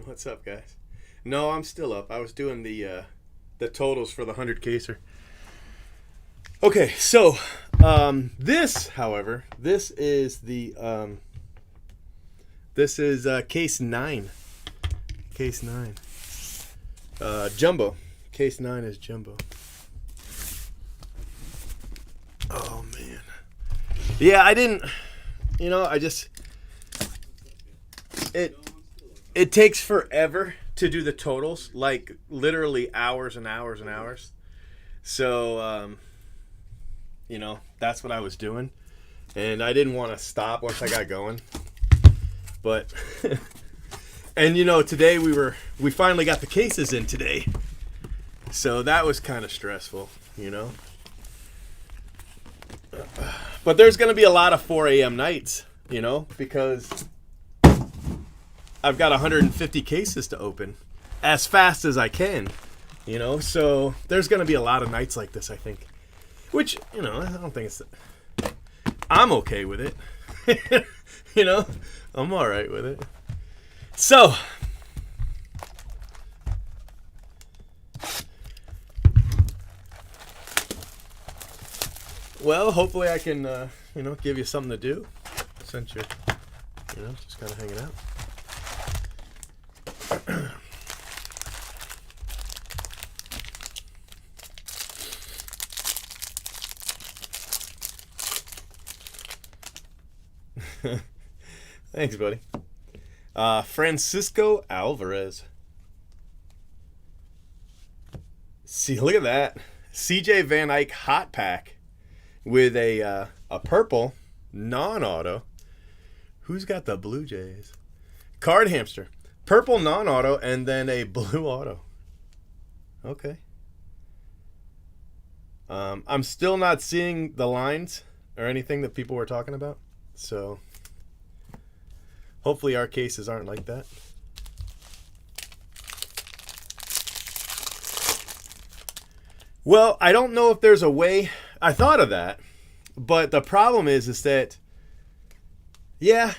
What's up, guys? No, I'm still up. I was doing the totals for the 100 caser. Okay, so this, however, this is case 9. Case 9. Jumbo. Case 9 is jumbo. Oh man. Yeah, I didn't. I just it takes forever to do the totals, like literally hours and hours and hours. So, that's what I was doing, and I didn't want to stop once I got going. But, and today we finally got the cases in today, so that was kind of stressful, But there's going to be a lot of 4 a.m. nights, because I've got 150 cases to open as fast as I can, So there's going to be a lot of nights like this, I think. Which, I don't think it's... I'm okay with it. I'm all right with it. So... Well, hopefully I can, give you something to do since you're, just kind of hanging out. Thanks, buddy. Francisco Alvarez. See, look at that. CJ Van Eyck hot pack with a purple non-auto. Who's got the Blue Jays? Card Hamster. Purple non-auto and then a blue auto. Okay. I'm still not seeing the lines or anything that people were talking about. So hopefully our cases aren't like that. Well, I don't know if there's a way. I thought of that, but the problem is that, yeah,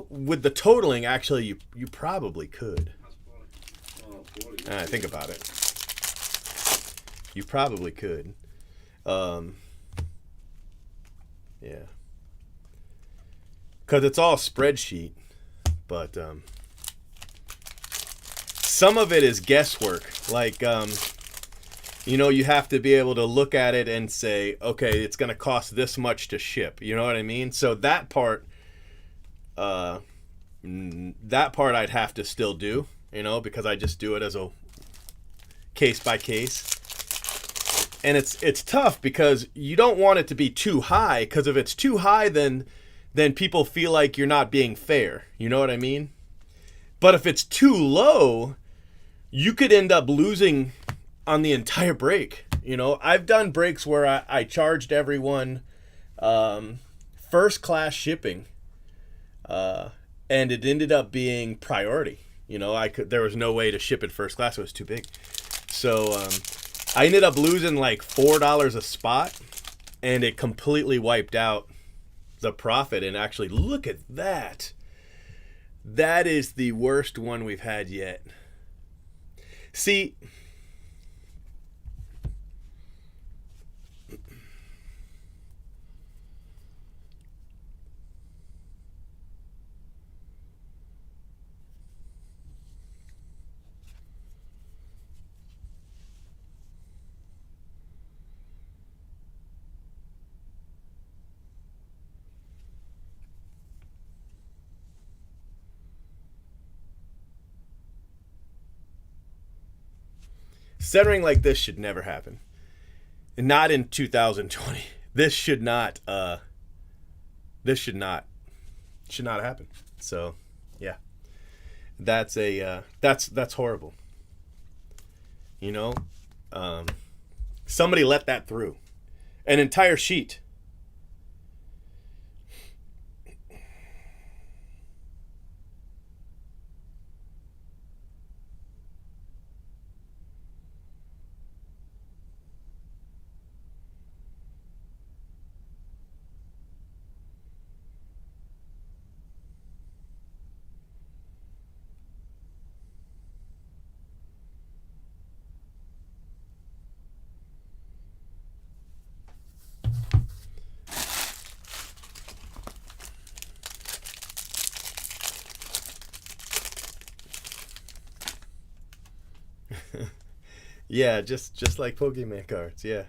with the totaling, actually, you probably could. Think about it. You probably could. Yeah. Because it's all spreadsheet, but some of it is guesswork. Like, you have to be able to look at it and say, okay, it's going to cost this much to ship. You know what I mean? So that part I'd have to still do, because I just do it as a case by case. And it's tough because you don't want it to be too high, because if it's too high, then people feel like you're not being fair. You know what I mean? But if it's too low, you could end up losing on the entire break. I've done breaks where I charged everyone first class shipping, and it ended up being priority. There was no way to ship it first class. It was too big. So I ended up losing like $4 a spot, and it completely wiped out the profit. And actually, look at that. That is the worst one we've had yet. See, centering like this should never happen. Not in 2020. This should not happen. So, yeah. That's that's horrible. Somebody let that through. An entire sheet. Yeah, just like Pokemon cards. Yeah.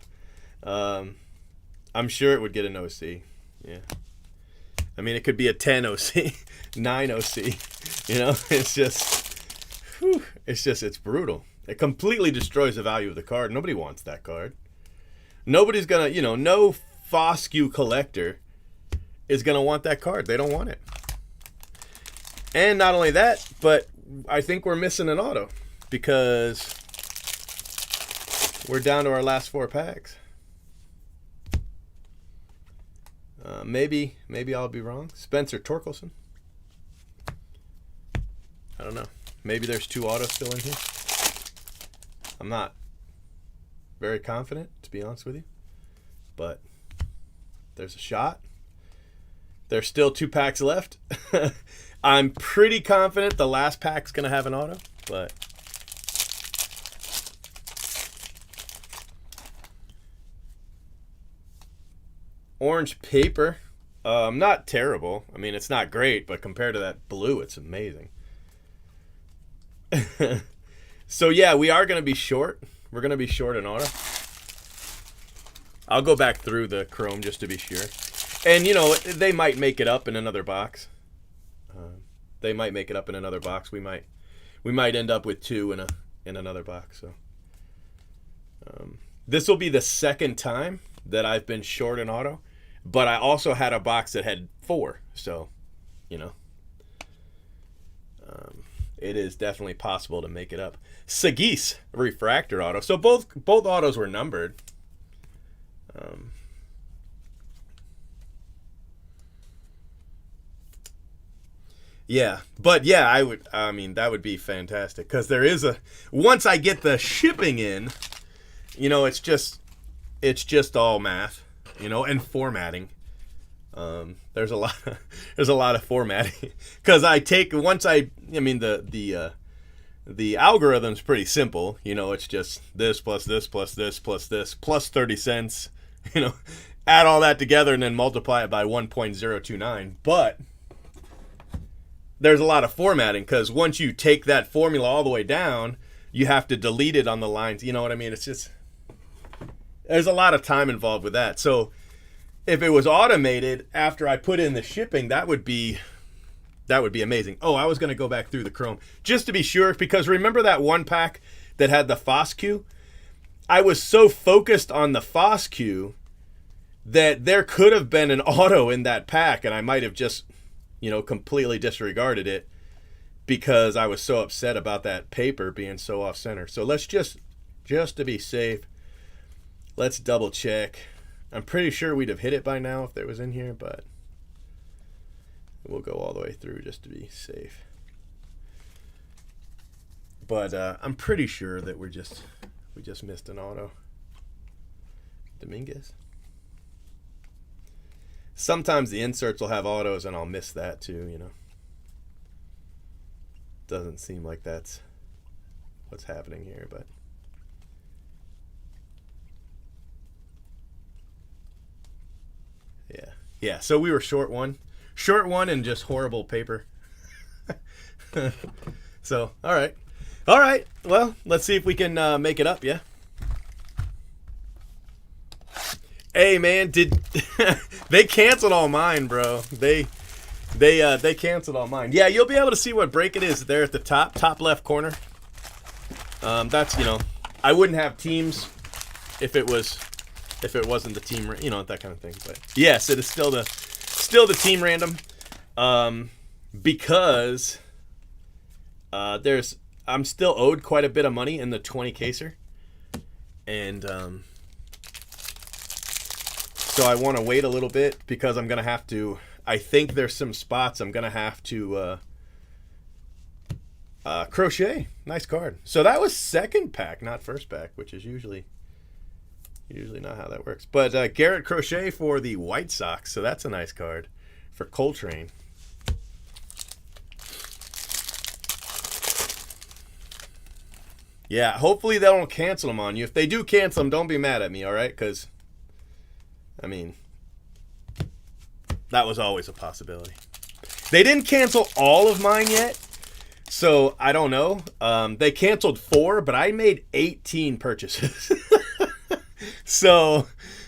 I'm sure it would get an OC. Yeah. I mean, it could be a 10 OC, 9 OC. You know, it's just, whew, it's brutal. It completely destroys the value of the card. Nobody wants that card. Nobody's gonna, you know, no Foscue collector is gonna want that card. They don't want it. And not only that, but I think we're missing an auto because we're down to our last 4 packs. Maybe I'll be wrong. Spencer Torkelson. I don't know. Maybe there's 2 autos still in here. I'm not very confident, to be honest with you. But there's a shot. There's still 2 packs left. I'm pretty confident the last pack's going to have an auto, but orange paper, not terrible. I mean, it's not great, but compared to that blue, it's amazing. So yeah, we are going to be short. We're going to be short an auto. I'll go back through the chrome just to be sure. And, you know, they might make it up in another box. They might make it up in another box. We might end up with 2 in another box. So this will be the second time that I've been short an auto, but I also had a box that had 4. So, you know, it is definitely possible to make it up. Sagis refractor auto. So both autos were numbered. Yeah, but yeah, I mean, that would be fantastic because there is once I get the shipping in, you know, it's just all math, you know, and formatting. There's a lot of formatting because the algorithm's pretty simple, you know, it's just this plus this plus this plus this plus 30 cents, you know, add all that together and then multiply it by 1.029, but there's a lot of formatting because once you take that formula all the way down, you have to delete it on the lines. You know what I mean? It's just, there's a lot of time involved with that. So if it was automated after I put in the shipping, that would be amazing. Oh, I was going to go back through the chrome just to be sure, because remember that one pack that had the Foscue? I was so focused on the Foscue that there could have been an auto in that pack, and I might have just, you know, completely disregarded it because I was so upset about that paper being so off center. So let's just to be safe, let's double check. I'm pretty sure we'd have hit it by now if it was in here, but we'll go all the way through just to be safe. But I'm pretty sure that we just missed an auto. Dominguez. Sometimes the inserts will have autos and I'll miss that too, you know. Doesn't seem like that's what's happening here, but yeah, so we were short one and just horrible paper. So all right, well, let's see if we can make it up. Yeah. Hey man, did they canceled all mine, bro? They canceled all mine. Yeah, you'll be able to see what break it is there at the top left corner. That's, you know, I wouldn't have teams if it wasn't the team, you know, that kind of thing. But yes, it is still the team random, because I'm still owed quite a bit of money in the 20 caser, and so I want to wait a little bit because I'm gonna have to. I think there's some spots I'm gonna have to crochet. Nice card. So that was second pack, not first pack, which is usually not how that works. But Garrett Crochet for the White Sox, so that's a nice card for Coltrane. Yeah, hopefully they don't cancel them on you. If they do cancel them, don't be mad at me, all right? Because, I mean, that was always a possibility. They didn't cancel all of mine yet, So I don't know. They canceled 4, but I made 18 purchases. So,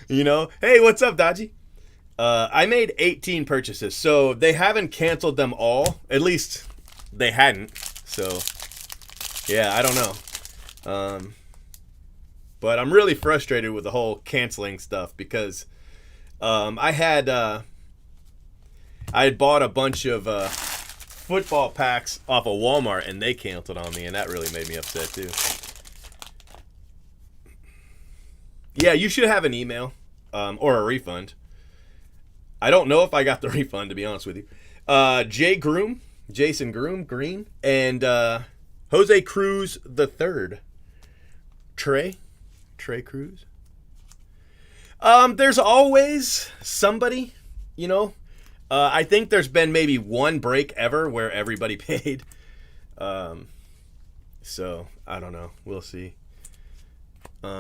hey, what's up, Dodgy? I made 18 purchases. So they haven't canceled them all. At least they hadn't. So, yeah, I don't know. But I'm really frustrated with the whole canceling stuff because I had bought a bunch of football packs off of Walmart and they canceled on me, and that really made me upset too. Yeah, you should have an email or a refund. I don't know if I got the refund, to be honest with you. Jason Green, and Jose Cruz the third. Trey Cruz. There's always somebody, I think there's been maybe one break ever where everybody paid. So I don't know. We'll see.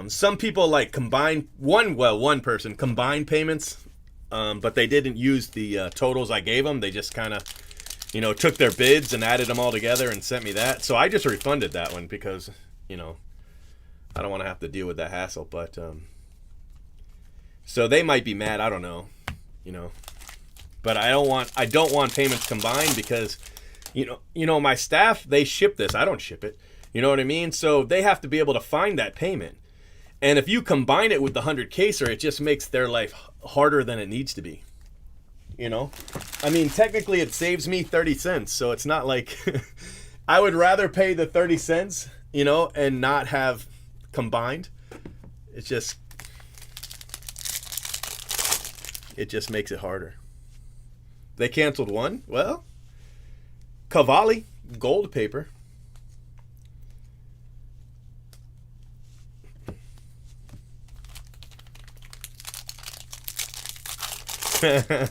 Some people like one person combined payments, but they didn't use the totals I gave them. They just kind of, took their bids and added them all together and sent me that. So I just refunded that one because, I don't want to have to deal with that hassle. But so they might be mad. I don't know, But I don't want payments combined because, my staff, they ship this. I don't ship it. You know what I mean? So they have to be able to find that payment. And if you combine it with the 100 caser, it just makes their life harder than it needs to be. I mean, technically it saves me 30 cents. So it's not like I would rather pay the 30 cents, and not have combined. It just makes it harder. They canceled one. Well, Cavalli, gold paper.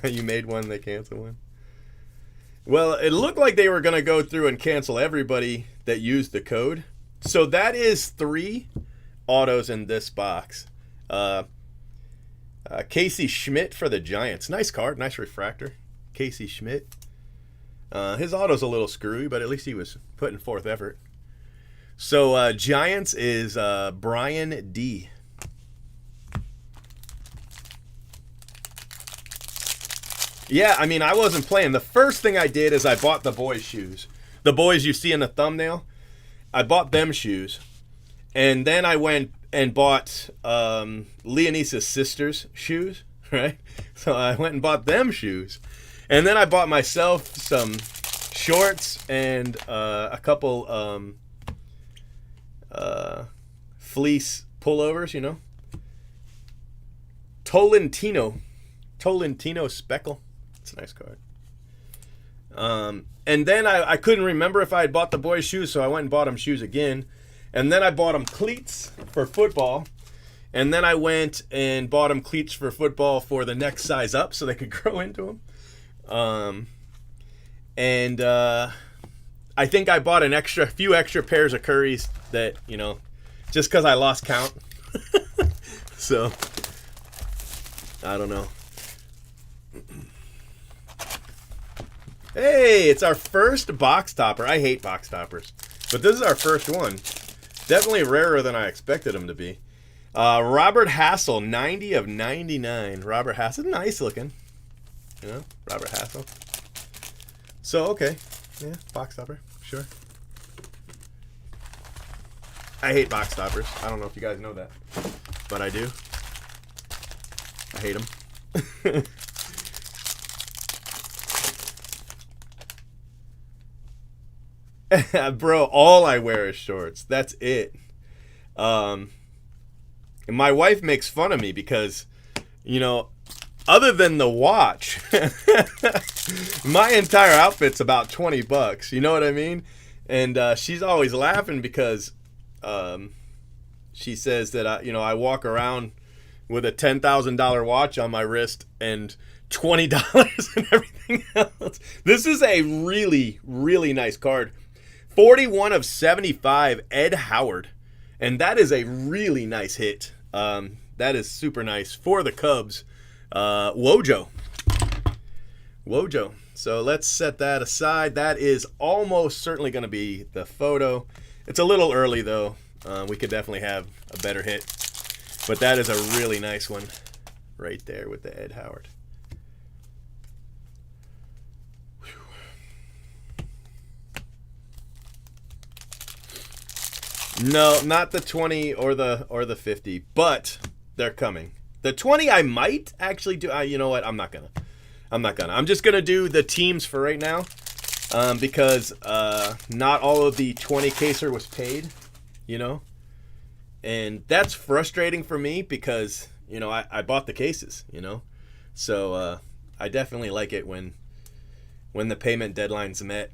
You made one, they canceled one. Well, it looked like they were going to go through and cancel everybody that used the code. So that is 3 autos in this box. Casey Schmidt for the Giants. Nice card, nice refractor. Casey Schmidt. His auto's a little screwy, but at least he was putting forth effort. So Giants is Brian D. Yeah, I mean, I wasn't playing. The first thing I did is I bought the boys' shoes. The boys you see in the thumbnail. I bought them shoes. And then I went and bought Leonisa's sister's shoes, right? So I went and bought them shoes. And then I bought myself some shorts and a couple fleece pullovers, Tolentino Speckle. It's a nice card. And then I couldn't remember if I had bought the boys' shoes, so I went and bought them shoes again. And then I bought them cleats for football. And then I went and bought them cleats for football for the next size up so they could grow into them. And I think I bought a few extra pairs of Currys that, just because I lost count. So, I don't know. Hey, it's our first box topper. I hate box toppers, but this is our first one. Definitely rarer than I expected them to be. Robert Hassel, 90 of 99. Robert Hassel, nice looking. Robert Hassel. So, okay. Yeah, box topper, sure. I hate box toppers. I don't know if you guys know that, but I do. I hate them. Bro, all I wear is shorts. That's it. And my wife makes fun of me because, other than the watch, my entire outfit's about $20. You know what I mean? And she's always laughing because she says that I walk around with a $10,000 watch on my wrist and $20 and everything else. This is a really, really nice card. 41 of 75, Ed Howard. And that is a really nice hit. That is super nice for the Cubs. Wojo. Wojo. So let's set that aside. That is almost certainly going to be the photo. It's a little early, though. We could definitely have a better hit. But that is a really nice one right there with the Ed Howard. No, not the 20 or the 50, but they're coming. The 20 I might actually do. You know what? I'm not gonna. I'm just gonna do the teams for right now, because not all of the 20 caser was paid, you know, and that's frustrating for me because I bought the cases, so I definitely like it when the payment deadline's met.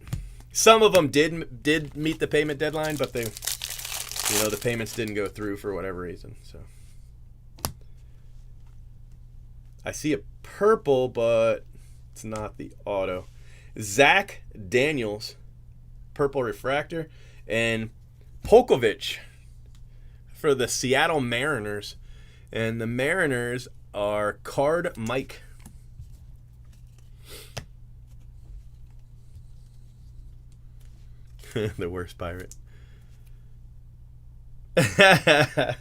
Some of them did meet the payment deadline, but they. The payments didn't go through for whatever reason. So I see a purple, but it's not the auto. Zach Daniels, purple refractor, and Polkovich for the Seattle Mariners. And the Mariners are Card Mike. The worst pirate. Yeah,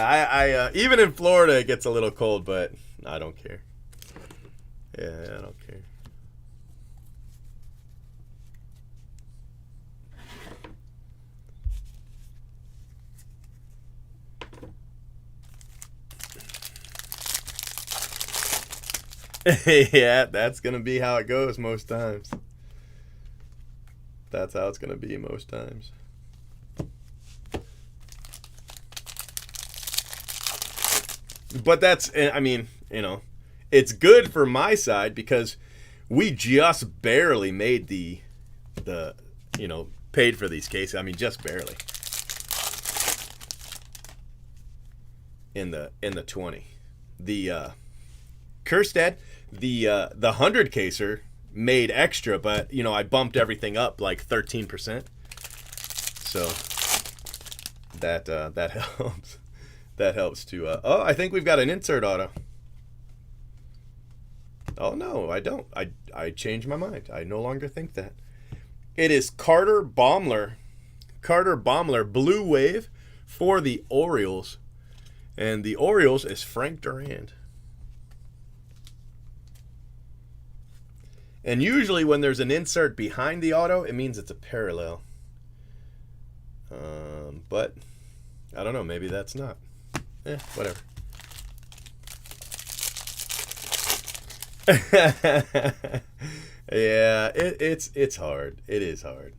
I even in Florida it gets a little cold, but I don't care. Yeah, I don't care. Yeah, that's gonna be how it goes most times. That's how it's gonna be most times. But that's, I mean, it's good for my side because we just barely made the paid for these cases. I mean, just barely. In the 20. The Kerstad, the 100 caser made extra, but I bumped everything up like 13%. So that helps. That helps too. Oh, I think we've got an insert auto. Oh, no, I don't. I changed my mind. I no longer think that. It is Carter Baumler. Carter Baumler, Blue Wave for the Orioles. And the Orioles is Frank Durand. And usually when there's an insert behind the auto, it means it's a parallel. But I don't know. Maybe that's not. Whatever. Yeah, it's hard. It is hard.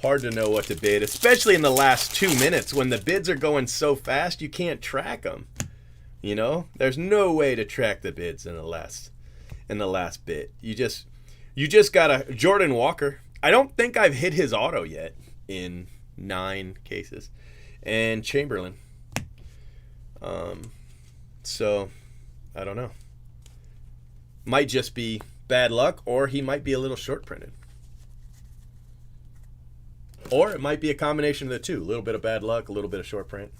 Hard to know what to bid, especially in the last 2 minutes when the bids are going so fast you can't track them. There's no way to track the bids in the last bid. You just got a Jordan Walker. I don't think I've hit his auto yet in 9 cases. And Chamberlain. So, I don't know. Might just be bad luck, or he might be a little short printed. Or it might be a combination of the two. A little bit of bad luck, a little bit of short print.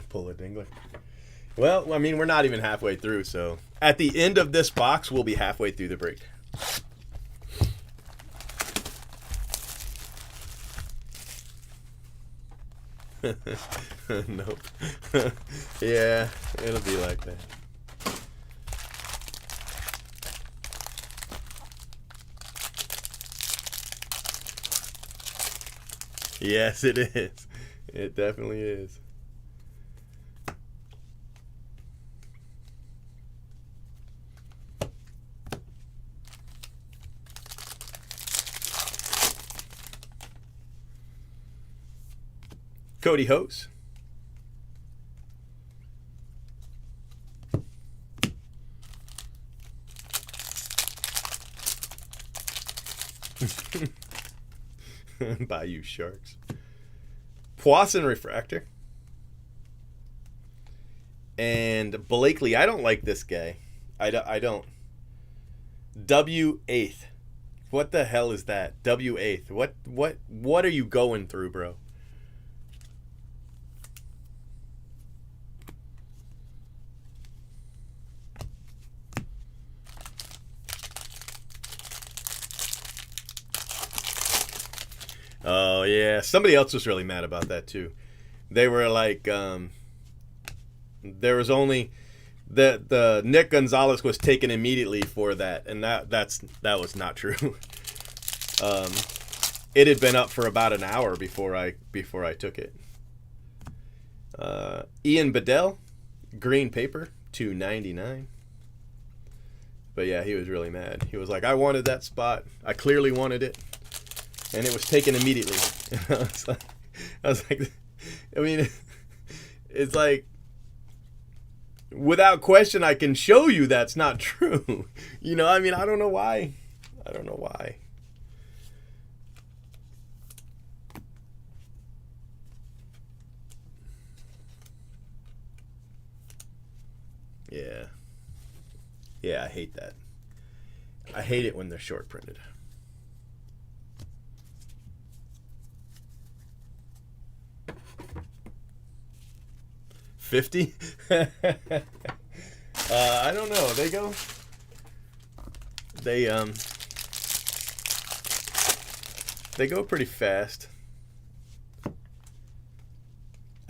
Pull a dingler. Well, I mean, we're not even halfway through, so at the end of this box, we'll be halfway through the break. Nope. Yeah, it'll be like that. Yes, it is. It definitely is. Cody Hose. Bayou Sharks. Poisson Refractor. And Blakely. I don't like this guy. I don't. W8th. What the hell is that? W8th. What are you going through, bro? Oh yeah, somebody else was really mad about that too. They were like, there was only the Nick Gonzalez was taken immediately for that, and that was not true. It had been up for about an hour before I took it. Ian Bedell, green paper, $2.99. But yeah, he was really mad. He was like, I wanted that spot. I clearly wanted it, and it was taken immediately. I was like, I mean, it's like, without question, I can show you that's not true. You know, I mean, I don't know why. I don't know why. Yeah. Yeah, I hate that. I hate it when they're short printed. $50? I don't know. They go pretty fast.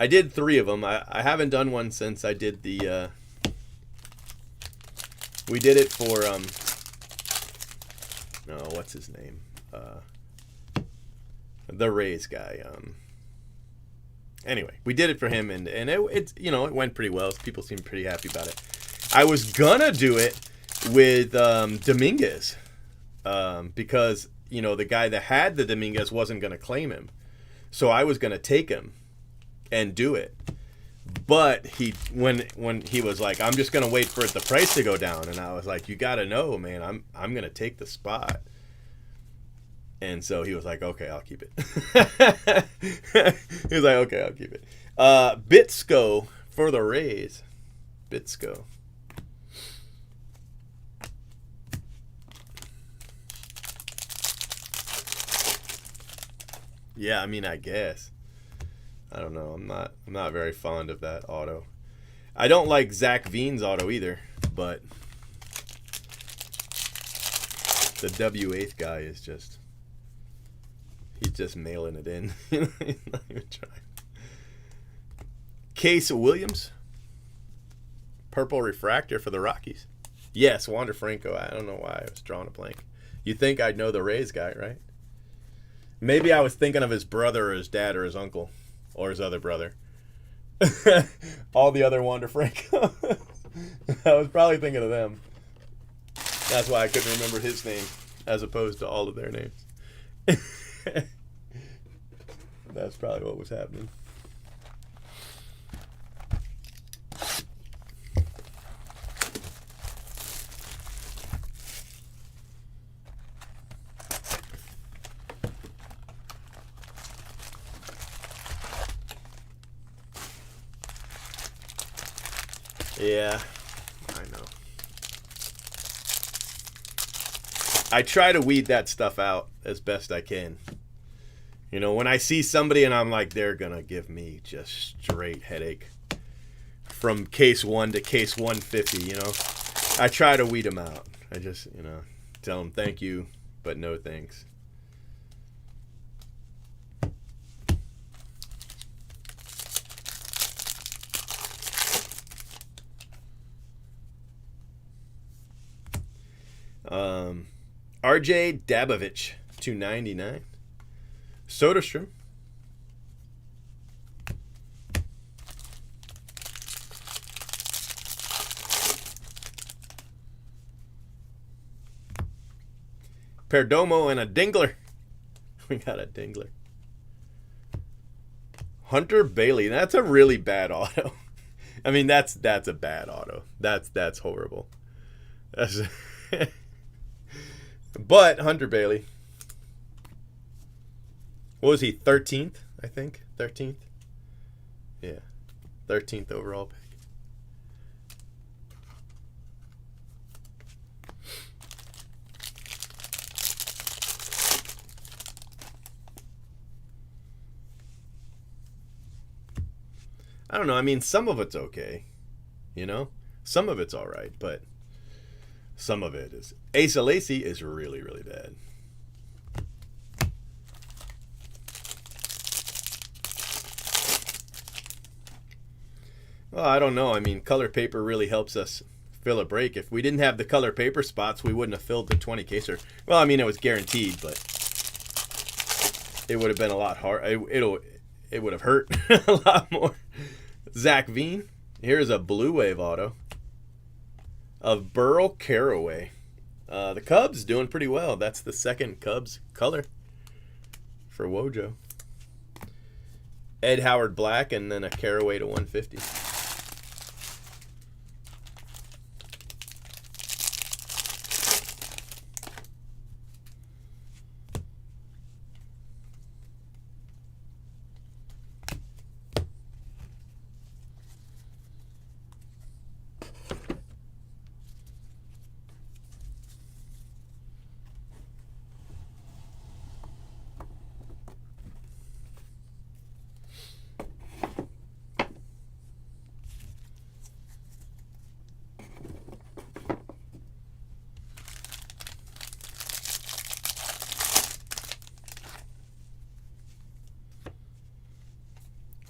I did 3 of them. I haven't done one since I did the we did it for no, what's his name? The Rays guy. Anyway, we did it for him, and it you know, it went pretty well. People seemed pretty happy about it. I was gonna do it with Dominguez because, you know, the guy that had the Dominguez wasn't gonna claim him, so I was gonna take him and do it. But when he was like, I'm just gonna wait for the price to go down, and I was like, you gotta know, man, I'm gonna take the spot. And so he was like, okay, I'll keep it. He was like, okay, I'll keep it. Bitsko for the Rays. Bitsko. Yeah, I mean, I guess. I don't know. I'm not very fond of that auto. I don't like Zach Veen's auto either, but the W8th guy is just, he's just mailing it in. He's not even trying. Case Williams, purple refractor for the Rockies. Yes, Wander Franco. I don't know why I was drawing a blank. You'd think I'd know the Rays guy, right? Maybe I was thinking of his brother or his dad or his uncle or his other brother. All the other Wander Franco. I was probably thinking of them. That's why I couldn't remember his name as opposed to all of their names. That's probably what was happening. Yeah, I know. I try to weed that stuff out as best I can. You know, when I see somebody and I'm like, they're going to give me just straight headache from case 1 to case 150, you know. I try to weed them out. I just, you know, tell them thank you, but no thanks. RJ Dabovich, $2.99. Soderstrom. Perdomo and a Dingler. We got a Dingler. Hunter Bailey. That's a really bad auto. I mean, that's a bad auto. That's horrible. That's but Hunter Bailey. What was he? 13th, I think. 13th. Yeah, 13th overall pick. I don't know. I mean, some of it's okay, you know? Some of it's all right, but some of it is. Asa Lacy is really, really bad. Well, I don't know. I mean, color paper really helps us fill a break. If we didn't have the color paper spots, we wouldn't have filled the 20 caser. Well, I mean, it was guaranteed, but it would have been a lot hard. It would have hurt a lot more. Zach Veen. Here's a Blue Wave auto of Burl Carraway. The Cubs doing pretty well. That's the second Cubs color for Wojo. Ed Howard Black, and then a Carraway to 150.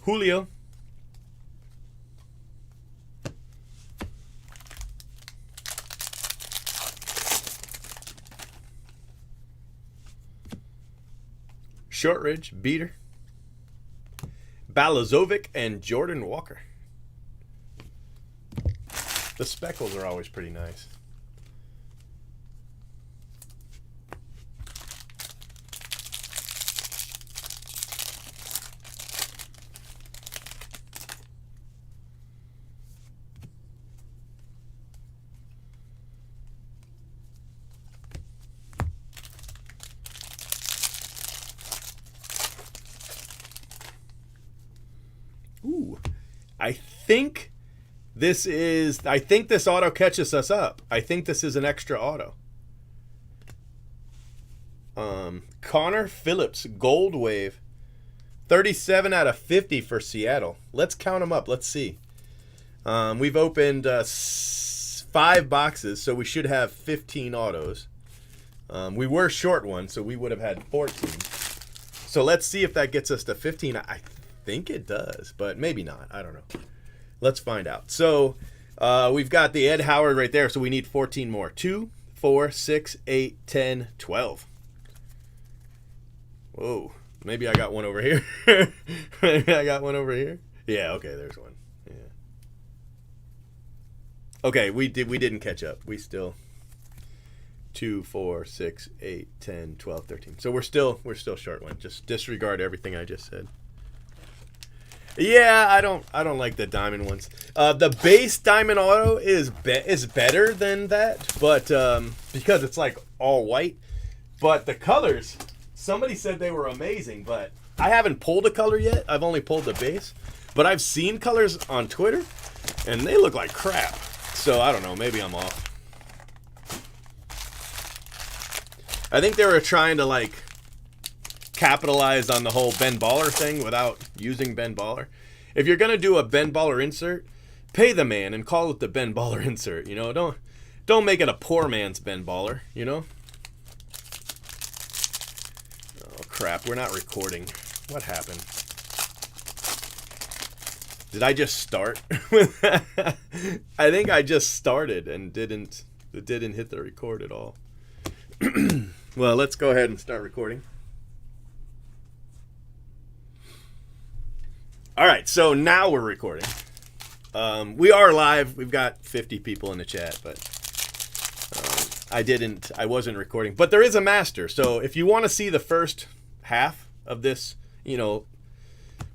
Julio. Shortridge, Beater. Balazovic, and Jordan Walker. The speckles are always pretty nice. Ooh, I think this auto catches us up. I think this is an extra auto. Connor Phillips, Gold Wave. 37 out of 50 for Seattle. Let's count them up. Let's see. We've opened 5 boxes, so we should have 15 autos. We were short one, so we would have had 14. So let's see if that gets us to 15. I think it does, but maybe not. I don't know. Let's find out. So we've got the Ed Howard right there, so we need 14 more. 2, 4, 6, 8, 10, 12. Whoa. Maybe I got one over here. Maybe I got one over here. Yeah, okay, there's one. Yeah. Okay, we didn't catch up. We still 2, 4, 6, 8, 10, 12, 13. So we're still short one. Just disregard everything I just said. Yeah, I don't like the diamond ones. The base diamond auto is better than that, but because it's like all white. But the colors, somebody said they were amazing, but I haven't pulled a color yet. I've only pulled the base, but I've seen colors on Twitter, and they look like crap. So I don't know. Maybe I'm off. I think they were trying to like capitalize on the whole Ben Baller thing without using Ben Baller. If you're gonna do a Ben Baller insert, pay the man and call it the Ben Baller insert. You know, don't make it a poor man's Ben Baller. You know. Oh crap! We're not recording. What happened? Did I just start? I think I just started and didn't hit the record at all. Well, let's go ahead and start recording. All right, so now we're recording. We are live. We've got 50 people in the chat, but I wasn't recording. But there is a master, so if you want to see the first half of this, you know,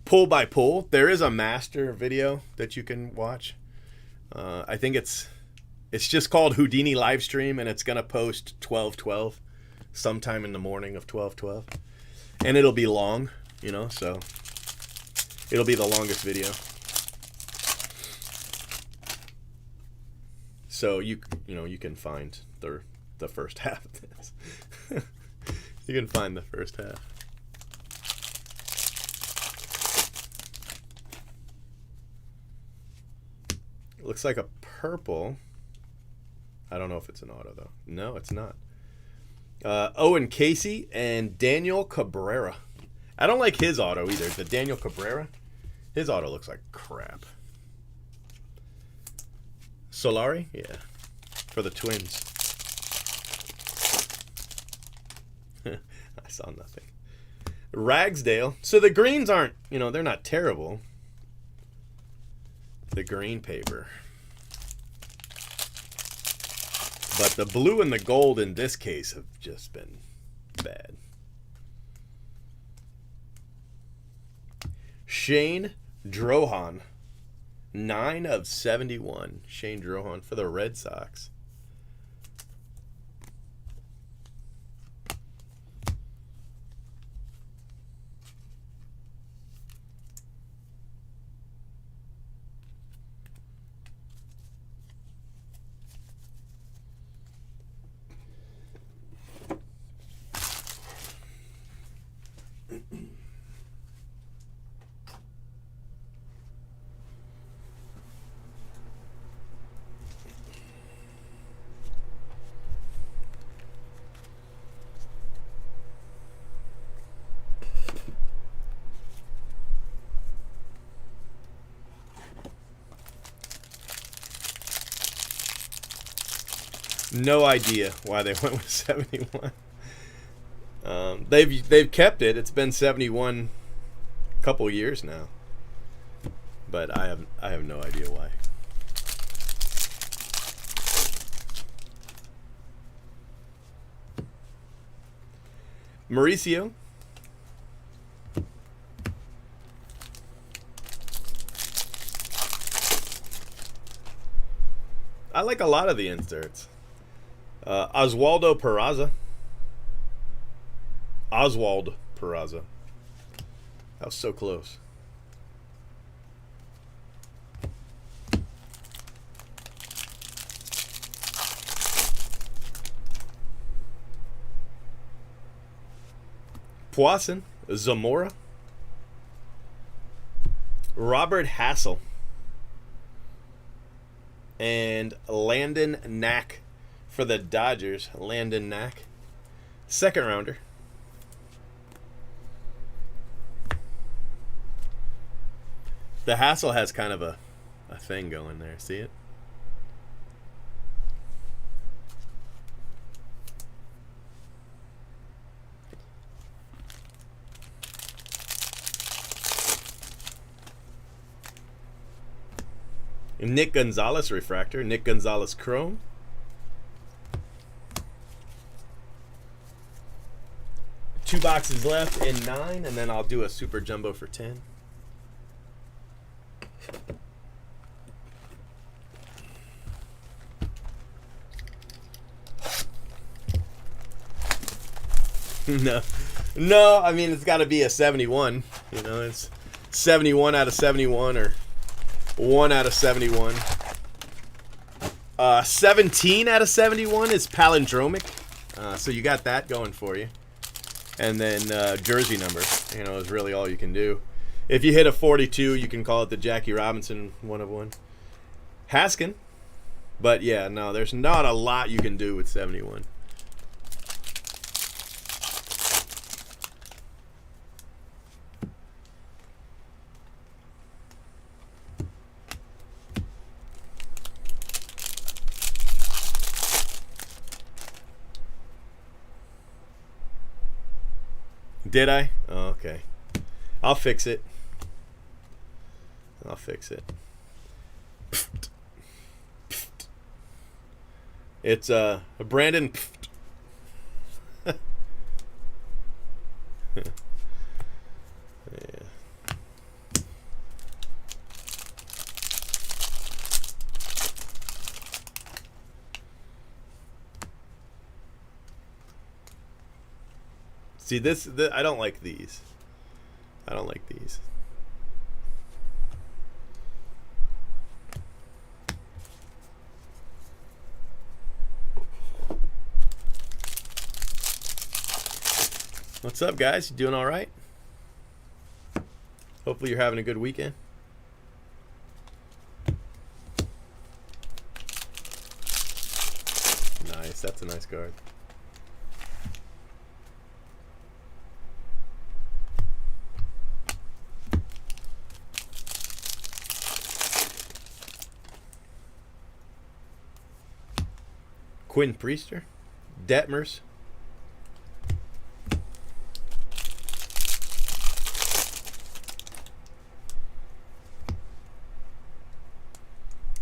pull by pull, there is a master video that you can watch. I think it's just called Houdini Livestream, and it's gonna post 12/12 sometime in the morning of 12/12, and it'll be long, you know, so it'll be the longest video. So you can find the first half of this. You can find the first half. Looks like a purple. I don't know if it's an auto, though. No, it's not. Owen Casey and Daniel Cabrera. I don't like his auto either. The Daniel Cabrera, his auto looks like crap. Solari? Yeah. For the Twins. I saw nothing. Ragsdale. So the greens aren't, you know, they're not terrible. The green paper. But the blue and the gold in this case have just been bad. Shane Drohan. 9 of 71. Shane Drohan for the Red Sox. No idea why they went with 71. They've kept it. It's been 71 a couple years now, but I have no idea why. Mauricio. I like a lot of the inserts. Oswaldo Peraza. Oswald Peraza. That was so close. Poisson. Zamora. Robert Hassel. And Landon Knack for the Dodgers. Landon Knack. Second rounder. The Hassel has kind of a thing going there. See it? Nick Gonzalez refractor. Nick Gonzalez chrome. Two boxes left in 9, and then I'll do a super jumbo for 10. No, I mean, it's got to be a 71. You know, it's 71 out of 71 or 1 out of 71. 17 out of 71 is palindromic. So you got that going for you. And then jersey number, you know, is really all you can do. If you hit a 42, you can call it the Jackie Robinson 1 of 1. Haskin. But yeah, no, there's not a lot you can do with 71. Did I? Oh, okay. I'll fix it. It's Brandon. Yeah. See this I don't like these. What's up, guys? You doing all right? Hopefully you're having a good weekend. That's a nice card. Quinn Priester, Detmers.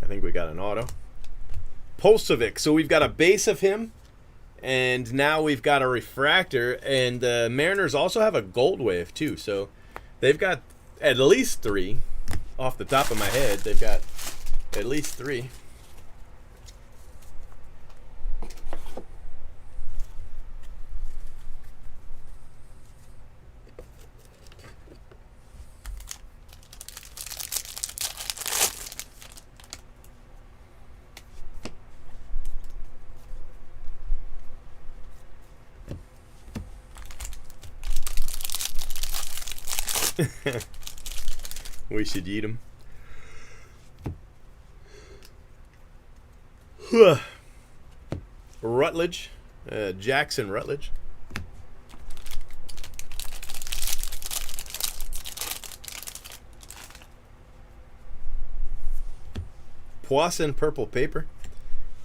I think we got an auto. Pulsovic. So we've got a base of him, and now we've got a refractor. And the Mariners also have a gold wave too. So they've got at least 3. Off the top of my head, they've got at least 3. We should eat them. Rutledge, Jackson Rutledge. Poisson Purple Paper,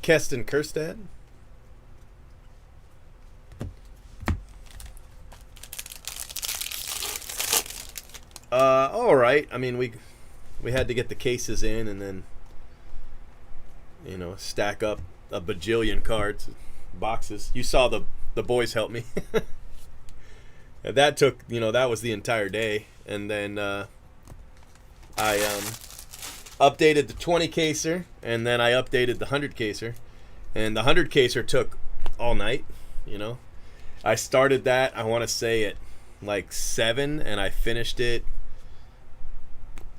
Keston Kjerstad. All right. I mean, we had to get the cases in and then, you know, stack up a bajillion cards, boxes. You saw the boys help me. That took, you know, that was the entire day. And then I updated the 20 caser, and then I updated the 100 caser. And the 100 caser took all night, you know. I started that, I want to say, at like 7, and I finished it,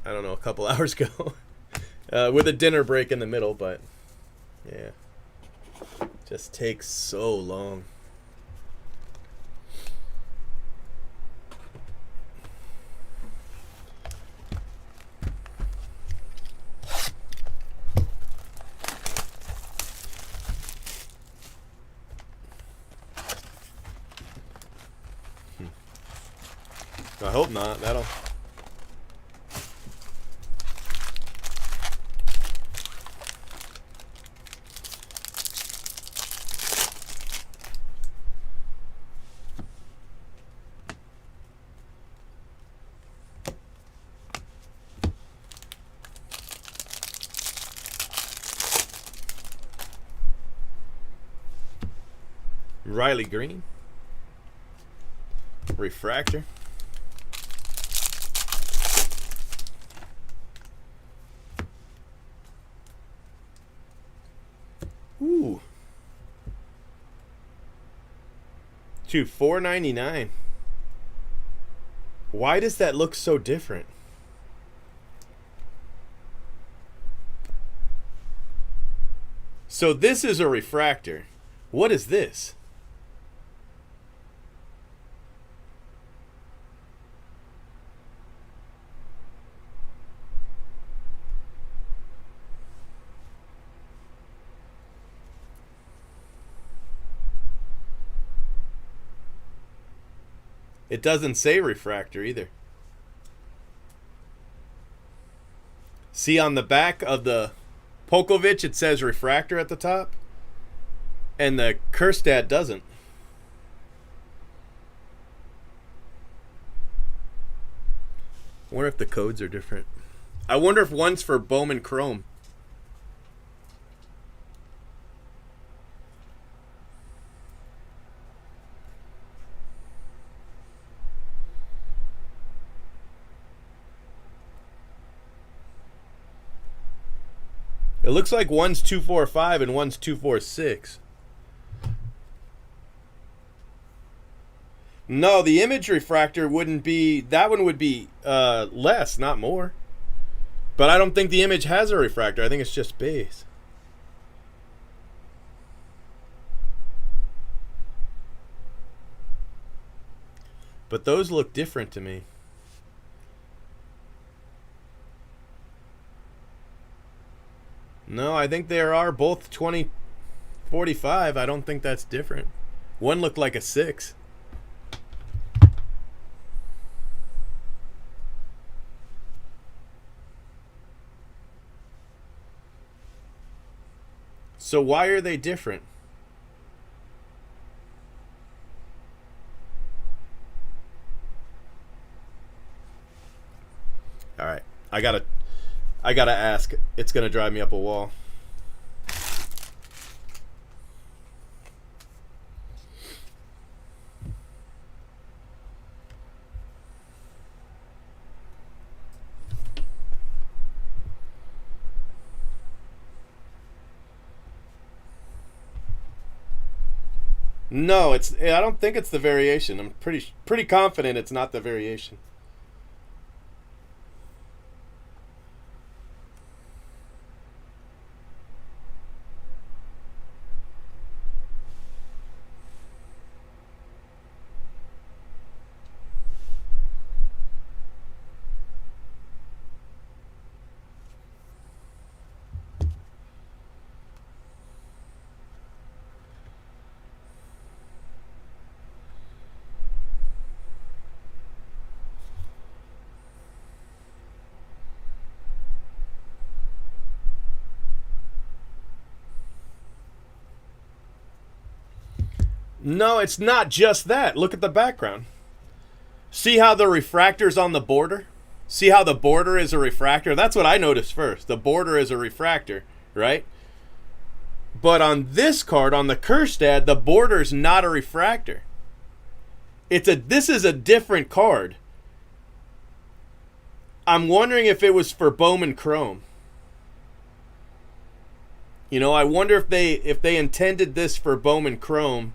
I don't know, a couple hours ago. With a dinner break in the middle, but yeah, just takes so long. I hope not. That'll. Riley Green. Refractor. Ooh. To $4.99. Why does that look so different? So this is a refractor. What is this? It doesn't say refractor either. See, on the back of the Polkovich, it says refractor at the top, and the Kjerstad doesn't. I wonder if the codes are different. I wonder if one's for Bowman Chrome. It looks like one's 245 and one's 246. No, the image refractor wouldn't be... That one would be less, not more. But I don't think the image has a refractor. I think it's just base. But those look different to me. No, I think they are both 20. 45, I don't think that's different. One looked like a 6. So why are they different? All right. I gotta ask. It's gonna drive me up a wall. No, I don't think it's the variation. I'm pretty confident it's not the variation. No, it's not just that. Look at the background. See how the refractor's on the border? See how the border is a refractor? That's what I noticed first. The border is a refractor, right? But on this card, on the Kerstad, the border's not a refractor. This is a different card. I'm wondering if it was for Bowman Chrome. You know, I wonder if they intended this for Bowman Chrome.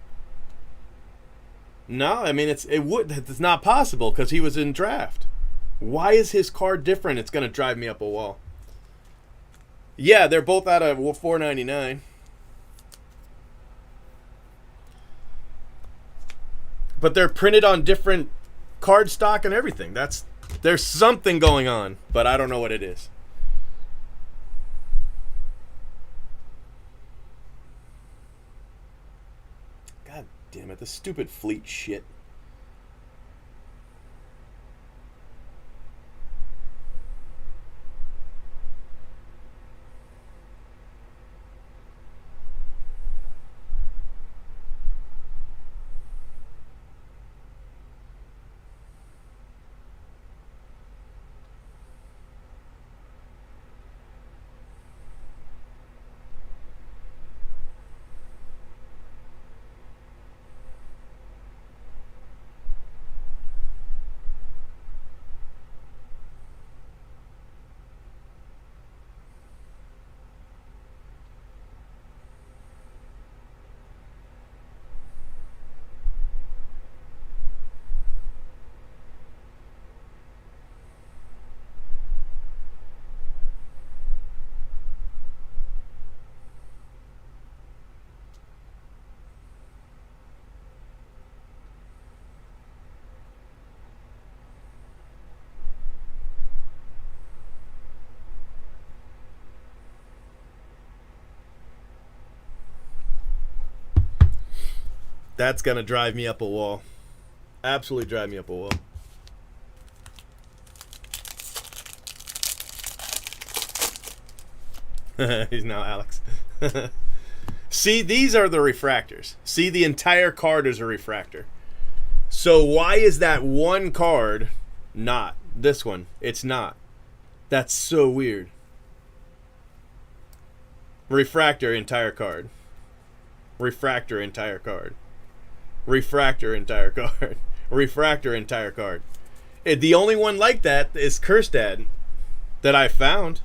No, I mean it's not possible because he was in draft. Why is his card different? It's gonna drive me up a wall. Yeah, they're both out of $4.99. But they're printed on different card stock and everything. There's something going on, but I don't know what it is. God damn it, this stupid fleet shit. That's gonna drive me up a wall. Absolutely drive me up a wall. He's now Alex. See, these are the refractors. See, the entire card is a refractor. So why is that one card not? This one, it's not. That's so weird. Refractor, entire card. Refractor, entire card. Refractor, entire card. Refractor, entire card. The only one like that is Kerstad that I found.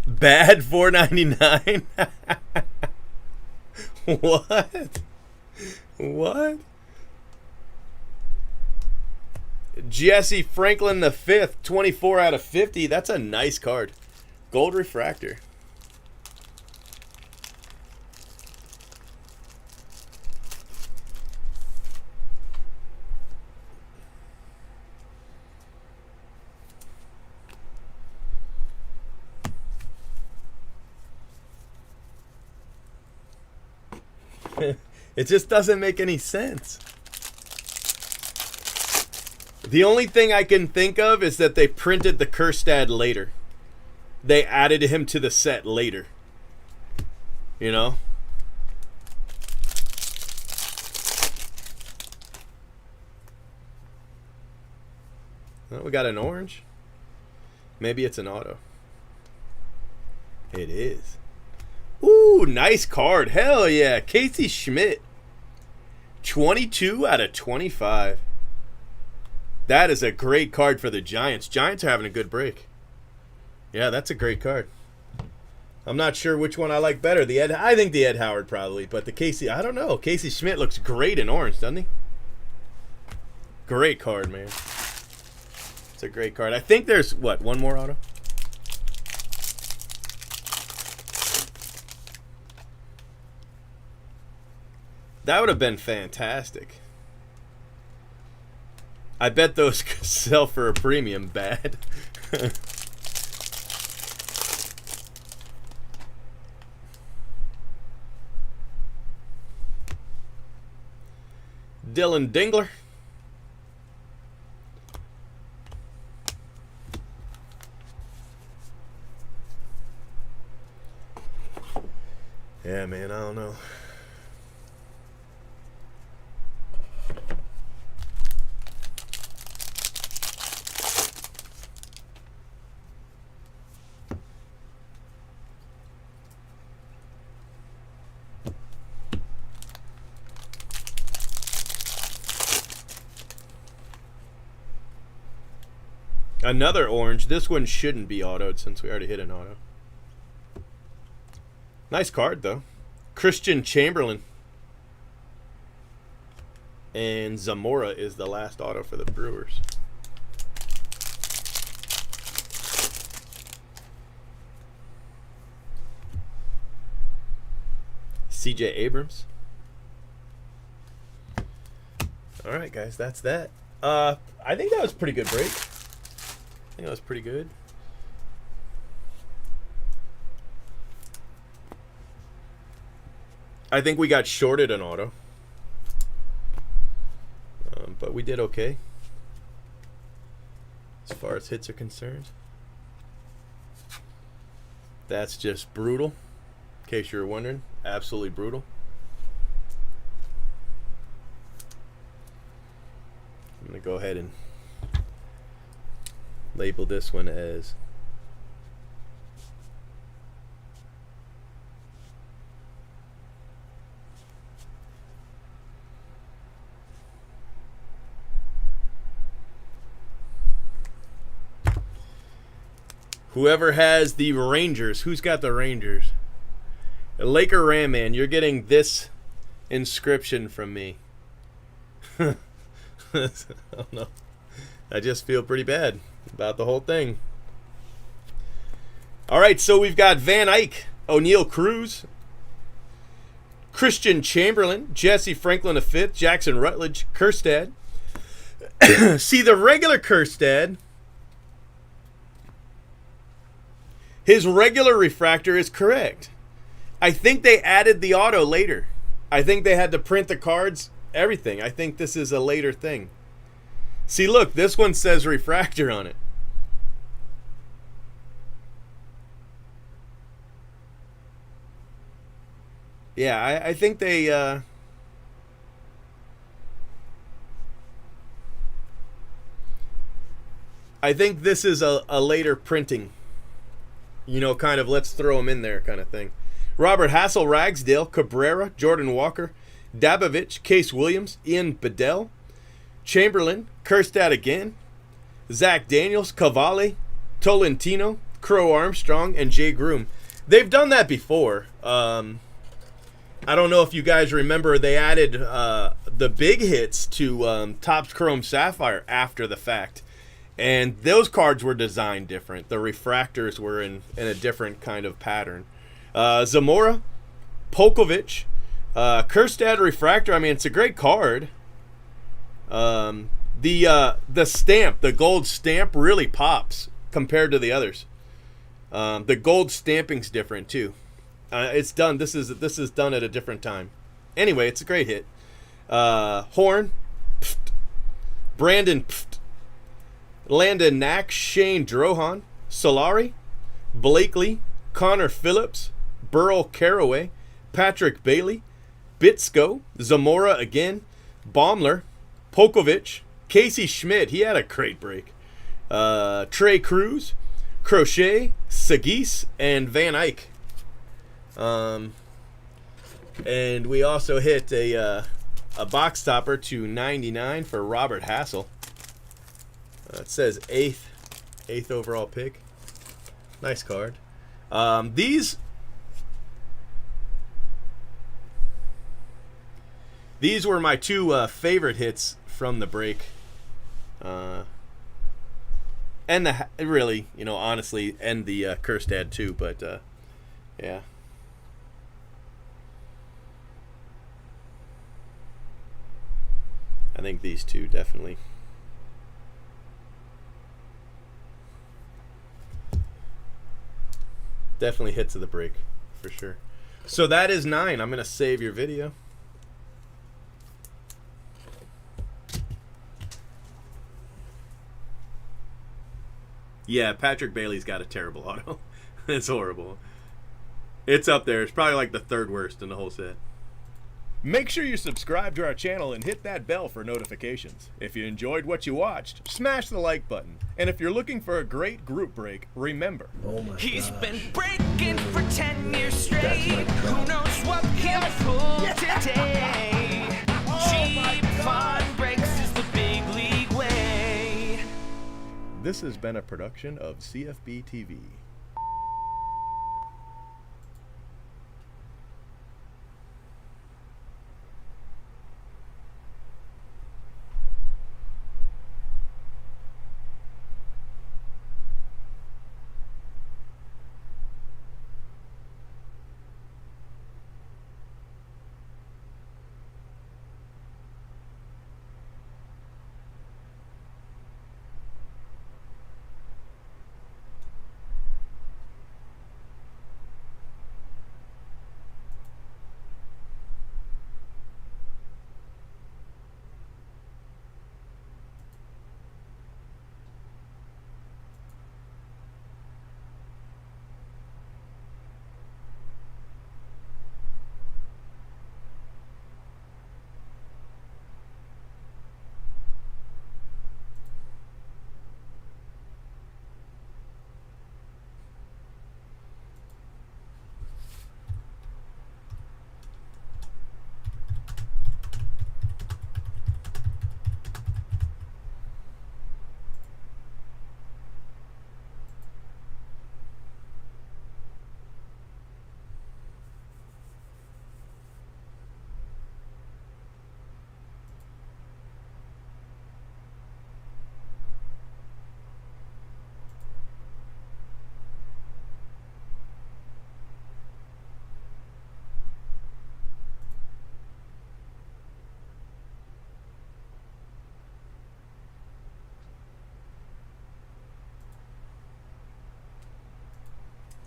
Bad $4.99. What? What? Jesse Franklin the fifth, 24 out of 50. That's a nice card. Gold refractor. It just doesn't make any sense. The only thing I can think of is that they printed the Kerstad later. They added him to the set later. You know? Well, we got an orange. Maybe it's an auto. It is. Ooh, nice card. Hell yeah. Casey Schmidt. 22 out of 25. That is a great card for the Giants. Giants are having a good break. Yeah, that's a great card. I'm not sure which one I like better. I think the Ed Howard probably, but the Casey, I don't know. Casey Schmidt looks great in orange, doesn't he? Great card, man. It's a great card. I think there's, what, one more auto? That would have been fantastic. I bet those could sell for a premium bad. Dylan Dingler. Yeah, man, I don't know. Another orange. This one shouldn't be autoed since we already hit an auto. Nice card, though. Christian Chamberlain. And Zamora is the last auto for the Brewers. CJ Abrams. All right, guys, that's that. I think that was a pretty good break. I think that was pretty good. I think we got shorted an auto. But we did okay. As far as hits are concerned. That's just brutal. In case you were wondering. Absolutely brutal. I'm going to go ahead and label this one as whoever has the Rangers. Who's got the Rangers? Laker Ram Man, you're getting this inscription from me. I don't know. I just feel pretty bad about the whole thing. All right, so we've got Van Eyck, O'Neal Cruz, Christian Chamberlain, Jesse Franklin V, Jackson Rutledge, Kerstad. See, the regular Kerstad, his regular refractor is correct. I think they added the auto later. I think they had to print the cards, everything. I think this is a later thing. See, look, this one says refractor on it. Yeah, I think they... I think this is a later printing. You know, kind of let's throw them in there kind of thing. Robert Hassel, Ragsdale, Cabrera, Jordan Walker, Dabovich, Case Williams, Ian Bedell, Chamberlain, Kerstad again, Zach Daniels, Cavalli, Tolentino, Crow Armstrong, and Jay Groom. They've done that before. I don't know if you guys remember, they added the big hits to Topps Chrome Sapphire after the fact. And those cards were designed different. The refractors were in a different kind of pattern. Zamora, Polkovich, Kerstad refractor. I mean, it's a great card. The stamp, the gold stamp really pops compared to the others. The gold stamping's different too. It's done. This is done at a different time, Anyway, it's a great hit. Horn, pft. Brandon, pft. Landon Knack, Shane Drohan, Solari, Blakely, Connor Phillips, Burl Caraway, Patrick Bailey, Bitsko, Zamora again, Baumler, Pokovich, Casey Schmidt, he had a great break, Trey Cruz, Crochet, Sagis, and Van Eyck. And we also hit a box topper to 99 for Robert Hassel. It says eighth overall pick. Nice card. These were my two favorite hits from the break. And really, honestly, and the Kerstad too, but yeah. I think these two definitely. Definitely hits of the break, for sure. So that is 9. I'm going to save your video. Yeah, Patrick Bailey's got a terrible auto. It's horrible. It's up there. It's probably like the 3rd worst in the whole set. Make sure you subscribe to our channel and hit that bell for notifications. If you enjoyed what you watched, smash the like button. And if you're looking for a great group break, remember, he's been breaking for 10 years straight. Who knows what he'll pull today? Cheap fun breaks is the big league way. This has been a production of CFB TV.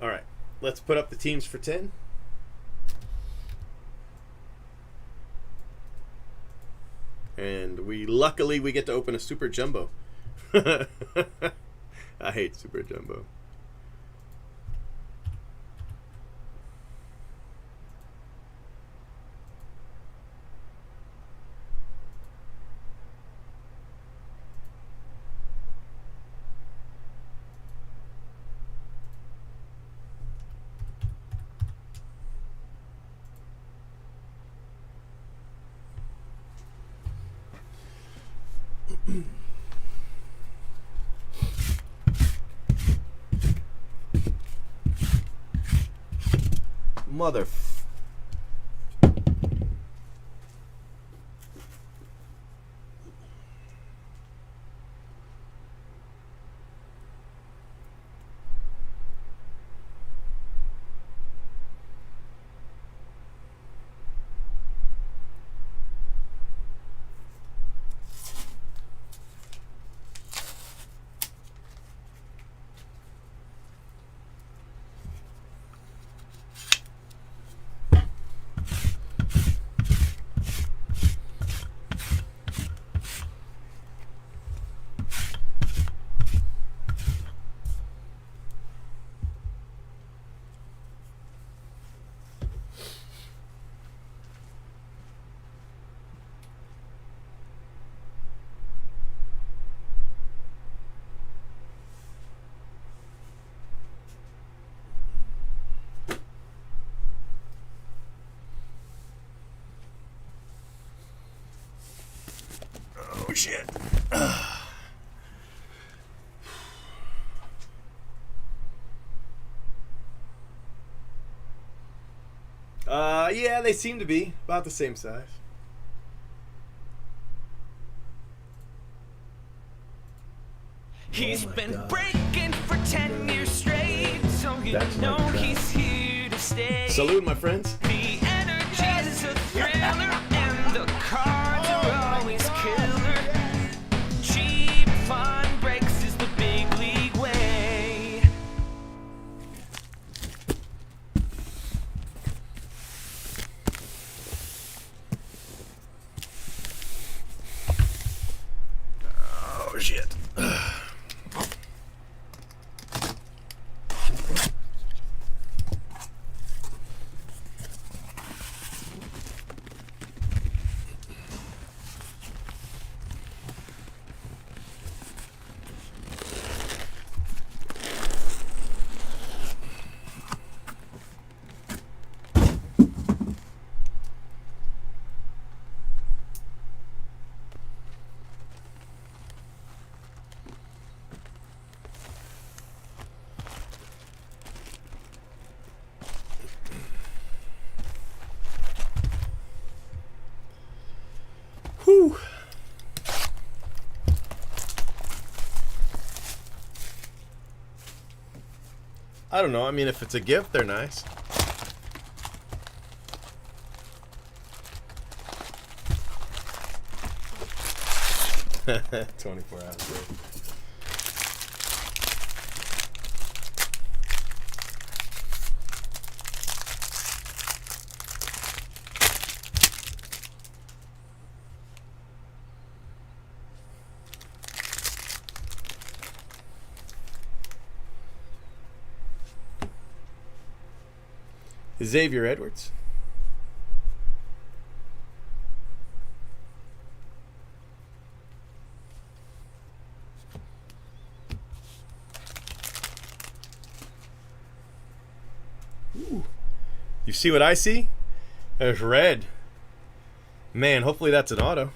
All right, let's put up the teams for 10. And luckily we get to open a Super Jumbo. I hate Super Jumbo. Mother. Yeah, they seem to be about the same size. He's been breaking for 10 years straight, so you know he's here to stay. Salute, my friends. The energy's a thriller, and the cards are always killer. Cheap fun breaks is the big league way. Oh, shit. Whew. I don't know. I mean, if it's a gift, they're nice. $24 hours. Xavier Edwards. Ooh. You see what I see? There's red. Man, hopefully that's an auto.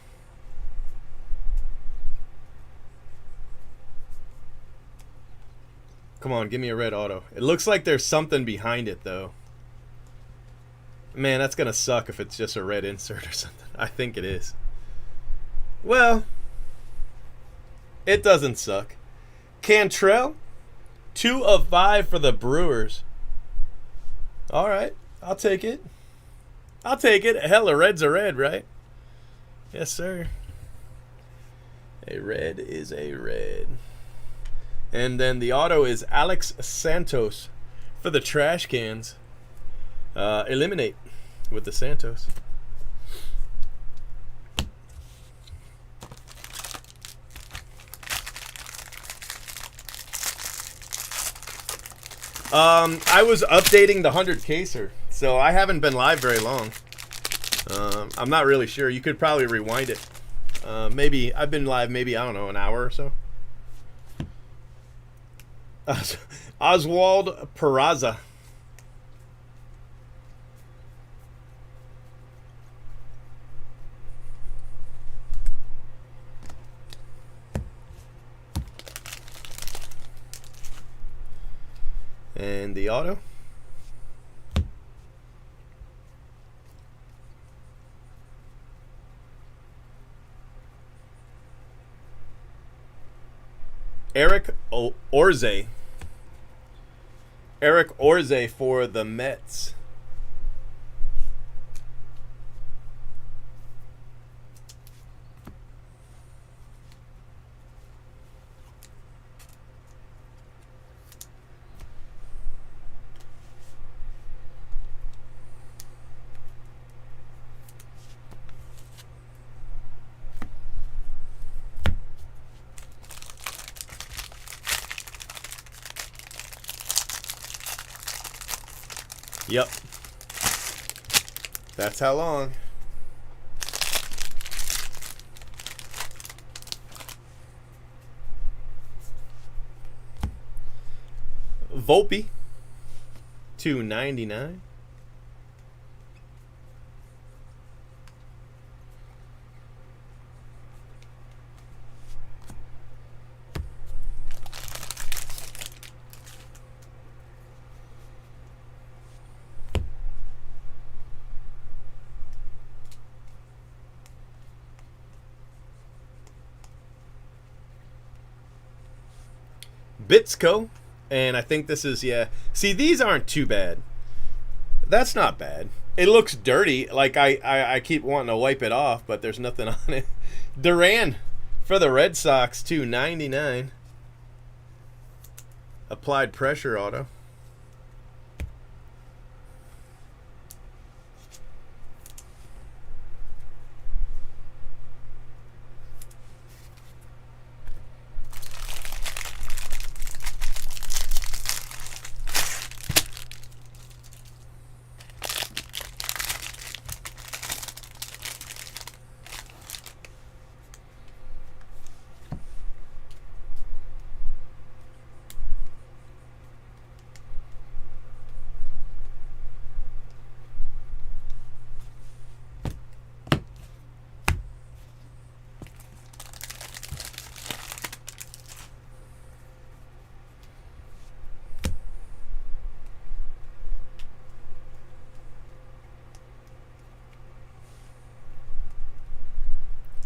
Come on, give me a red auto. It looks like there's something behind it, though. Man, that's going to suck if it's just a red insert or something. I think it is. Well, it doesn't suck. Cantrell, 2 of 5 for the Brewers. All right, I'll take it. I'll take it. Hell, a red's a red, right? Yes, sir. A red is a red. And then the auto is Alex Santos for the Trash Cans. Eliminate with the Santos. I was updating the 100 caser, so I haven't been live very long. I'm not really sure. You could probably rewind it. Maybe I've been live maybe, I don't know, an hour or so. Oswald Peraza. And the auto. Eric Orze. Eric Orze for the Mets. Yep. That's how long. Volpe, $2.99. Bitsko, and I think this is, yeah. See, these aren't too bad. That's not bad. It looks dirty. Like, I keep wanting to wipe it off, but there's nothing on it. Duran for the Red Sox, $2.99. Applied pressure auto.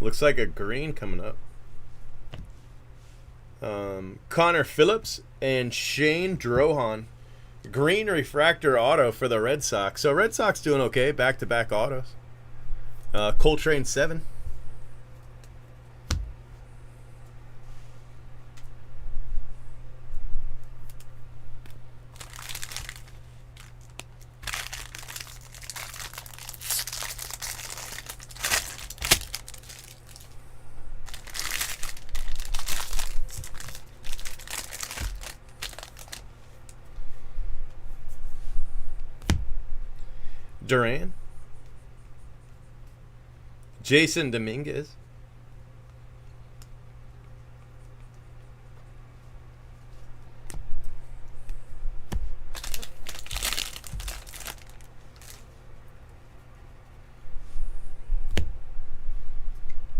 Looks like a green coming up. Connor Phillips and Shane Drohan. Green refractor auto for the Red Sox. So Red Sox doing okay. Back-to-back autos. Coltrane 7. Duran. Jason Dominguez.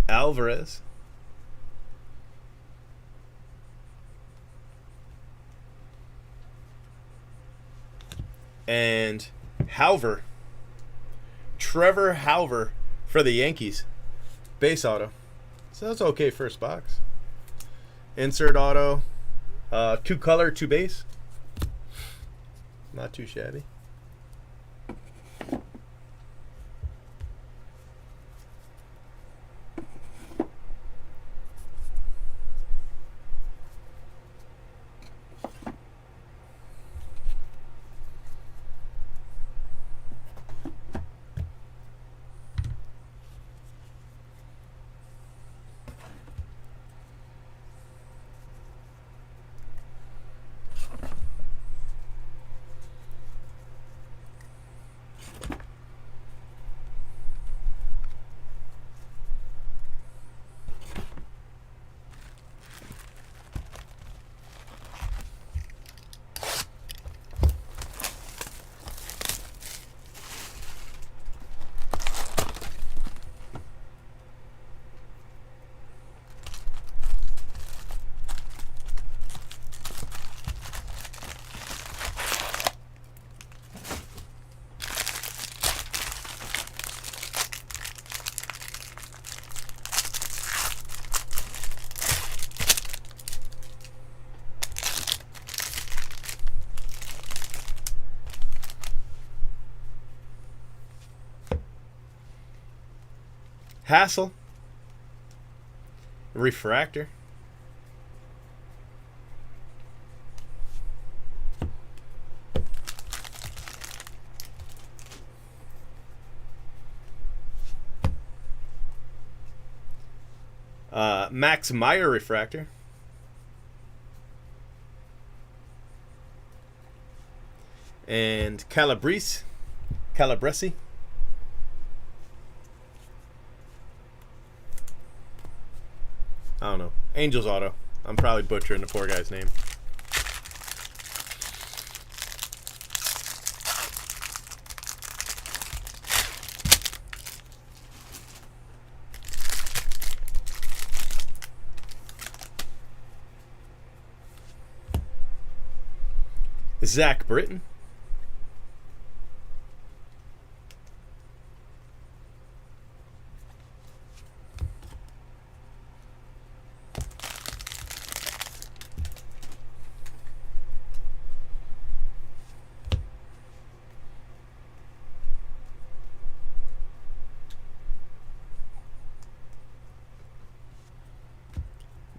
Alvarez. And Halver. Trevor Halver for the Yankees. Base auto. So that's okay first box. Insert auto. 2 color, 2 base. Not too shabby. Hassel. Refractor. Max Meyer refractor. And Calabrese. Calabresi. I don't know. Angels auto. I'm probably butchering the poor guy's name. Zach Britton.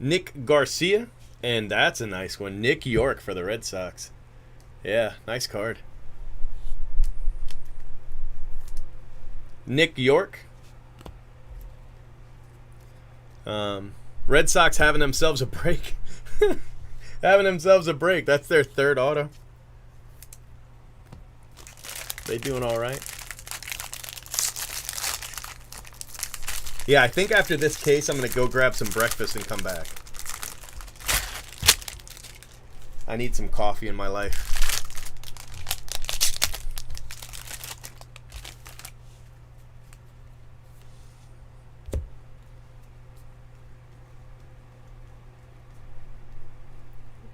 Nick Garcia, and that's a nice one. Nick York for the Red Sox. Yeah, nice card. Nick York. Red Sox having themselves a break. Having themselves a break. That's their third auto. They doing all right. Yeah, I think after this case, I'm going to go grab some breakfast and come back. I need some coffee in my life.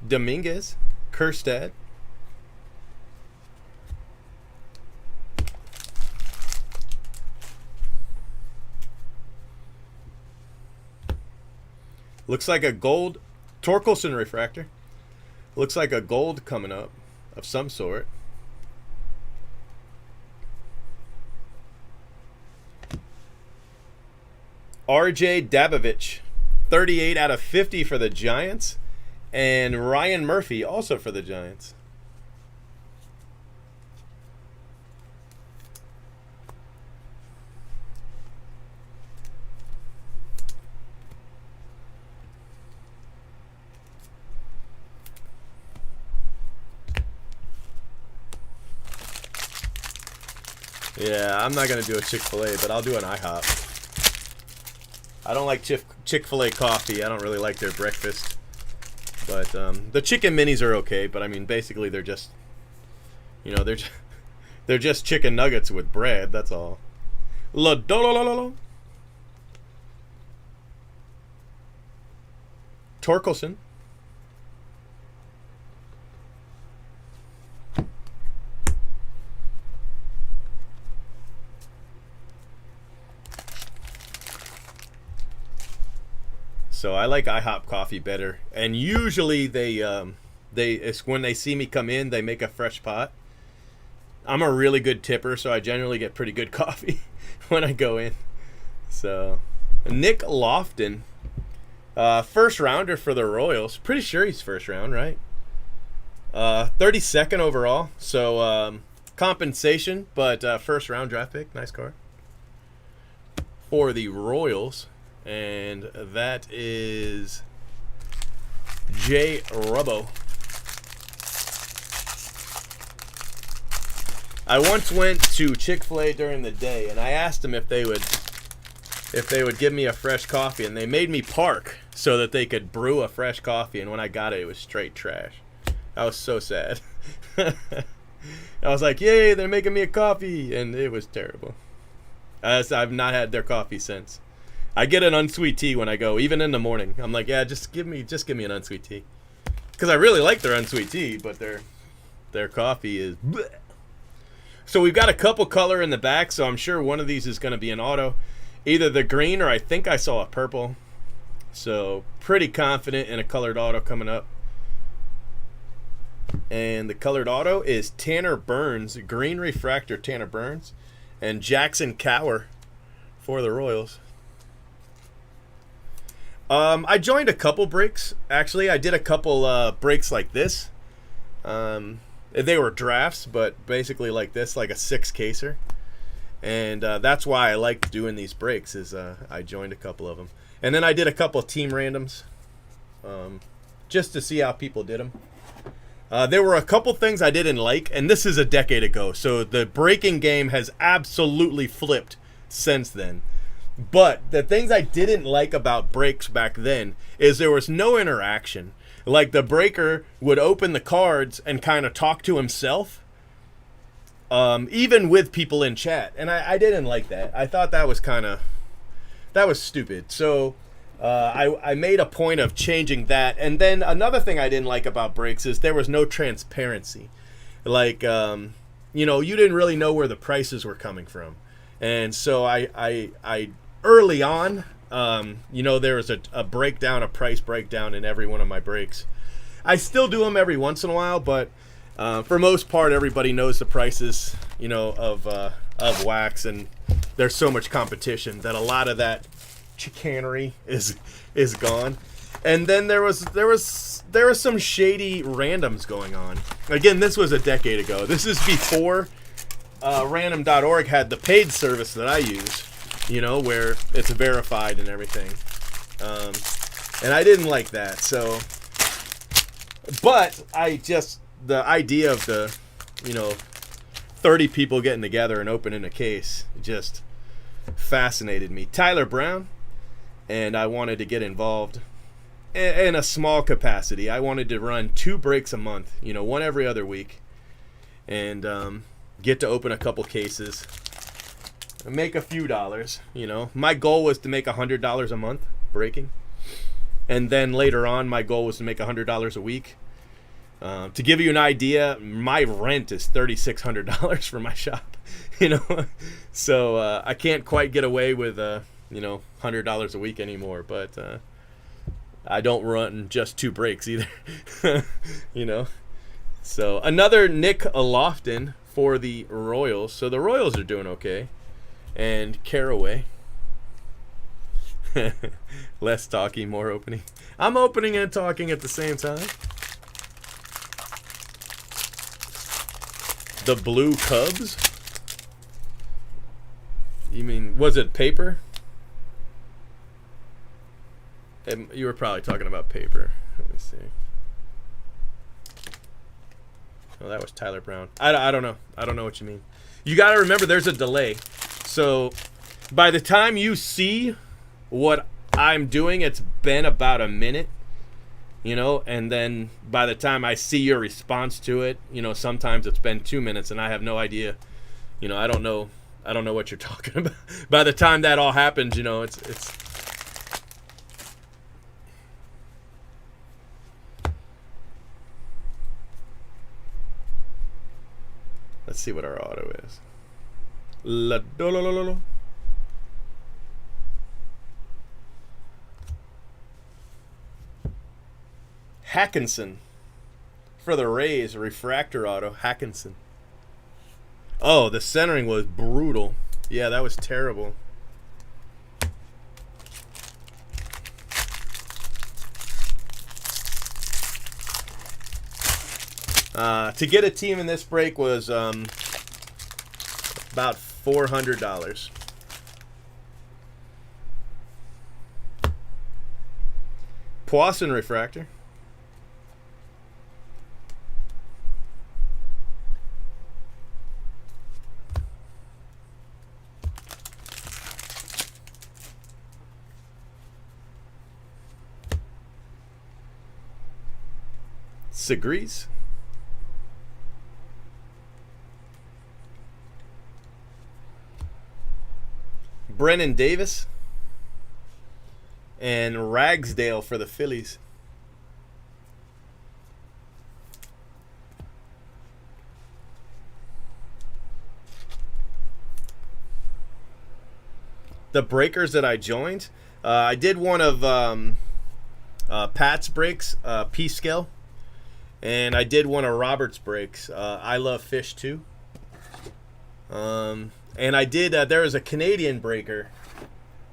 Dominguez, Kerstad. Looks like a gold Torkelson refractor. Looks like a gold coming up of some sort. RJ Dabovich, 38 out of 50 for the Giants. And Ryan Murphy also for the Giants. Yeah, I'm not going to do a Chick-fil-A, but I'll do an IHOP. I don't like Chick-fil-A coffee. I don't really like their breakfast. But the chicken minis are okay, but I mean, basically they're just, you know, they're just chicken nuggets with bread. That's all. Torkelson. So I like IHOP coffee better, and usually it's when they see me come in, they make a fresh pot. I'm a really good tipper, so I generally get pretty good coffee when I go in. So Nick Lofton, first rounder for the Royals. Pretty sure he's first round, right? 32nd overall, so compensation, but first round draft pick. Nice card for the Royals. And that is Jay Rubbo. I once went to Chick-fil-A during the day, and I asked them if they would give me a fresh coffee, and they made me park so that they could brew a fresh coffee. And when I got it, it was straight trash. I was so sad. I was like, "Yay, they're making me a coffee," and it was terrible. I've not had their coffee since. I get an unsweet tea when I go, even in the morning. I'm like, yeah, just give me an unsweet tea, because I really like their unsweet tea, but their coffee is bleh. So we've got a couple color in the back, so I'm sure one of these is going to be an auto, either the green or I think I saw a purple. So pretty confident in a colored auto coming up. And the colored auto is Tanner Burns, green refractor Tanner Burns, and Jackson Cower for the Royals. I joined a couple breaks. Actually, I did a couple breaks like this. They were drafts, but basically like this, like a 6-caser. And that's why I like doing these breaks, is I joined a couple of them. And then I did a couple team randoms just to see how people did them. There were a couple things I didn't like, and this is a decade ago, so the breaking game has absolutely flipped since then. But the things I didn't like about breaks back then is there was no interaction. Like, the breaker would open the cards and kind of talk to himself, even with people in chat. And I didn't like that. I thought that was that was stupid. So I made a point of changing that. And then another thing I didn't like about breaks is there was no transparency. Like, you didn't really know where the prices were coming from. And so I early on, there was a breakdown, a price breakdown in every one of my breaks. I still do them every once in a while, but for most part, everybody knows the prices, of wax, and there's so much competition that a lot of that chicanery is gone. And then there was some shady randoms going on. Again, this was a decade ago. This is before random.org had the paid service that I use, you know, where it's verified and everything. And I didn't like that. So, but the idea of the, you know, 30 people getting together and opening a case just fascinated me. Tyler Brown, and I wanted to get involved in a small capacity. I wanted to run 2 breaks a month, you know, one every other week, and get to open a couple cases and make a few dollars. You know, my goal was to make $100 a month breaking, and then later on my goal was to make $100 a week. To give you an idea, my rent is $3,600 for my shop, you know, so I can't quite get away with you know, $100 a week anymore, but I don't run just 2 breaks either, you know. So another Nick Lofton for the Royals. So the Royals are doing okay. And Caraway. Less talking, more opening. I'm opening and talking at the same time. The Blue Cubs? You mean, was it paper? You were probably talking about paper. Let me see. Oh, that was Tyler Brown. I don't know. I don't know what you mean. You got to remember there's a delay. So by the time you see what I'm doing, it's been about a minute, you know, and then by the time I see your response to it, you know, sometimes it's been 2 minutes and I have no idea. You know, I don't know what you're talking about. By the time that all happens, you know, it's let's see what our auto is. Hackinson for the Rays, refractor auto. Hackinson. Oh, the centering was brutal. Yeah, that was terrible. To get a team in this break was about $400. Poisson refractor. Segrees. Brennan Davis. And Ragsdale for the Phillies. The breakers that I joined, I did one of Pat's breaks, P-Scale. And I did one of Robert's breaks, I Love Fish Too. And I did, there was a Canadian breaker.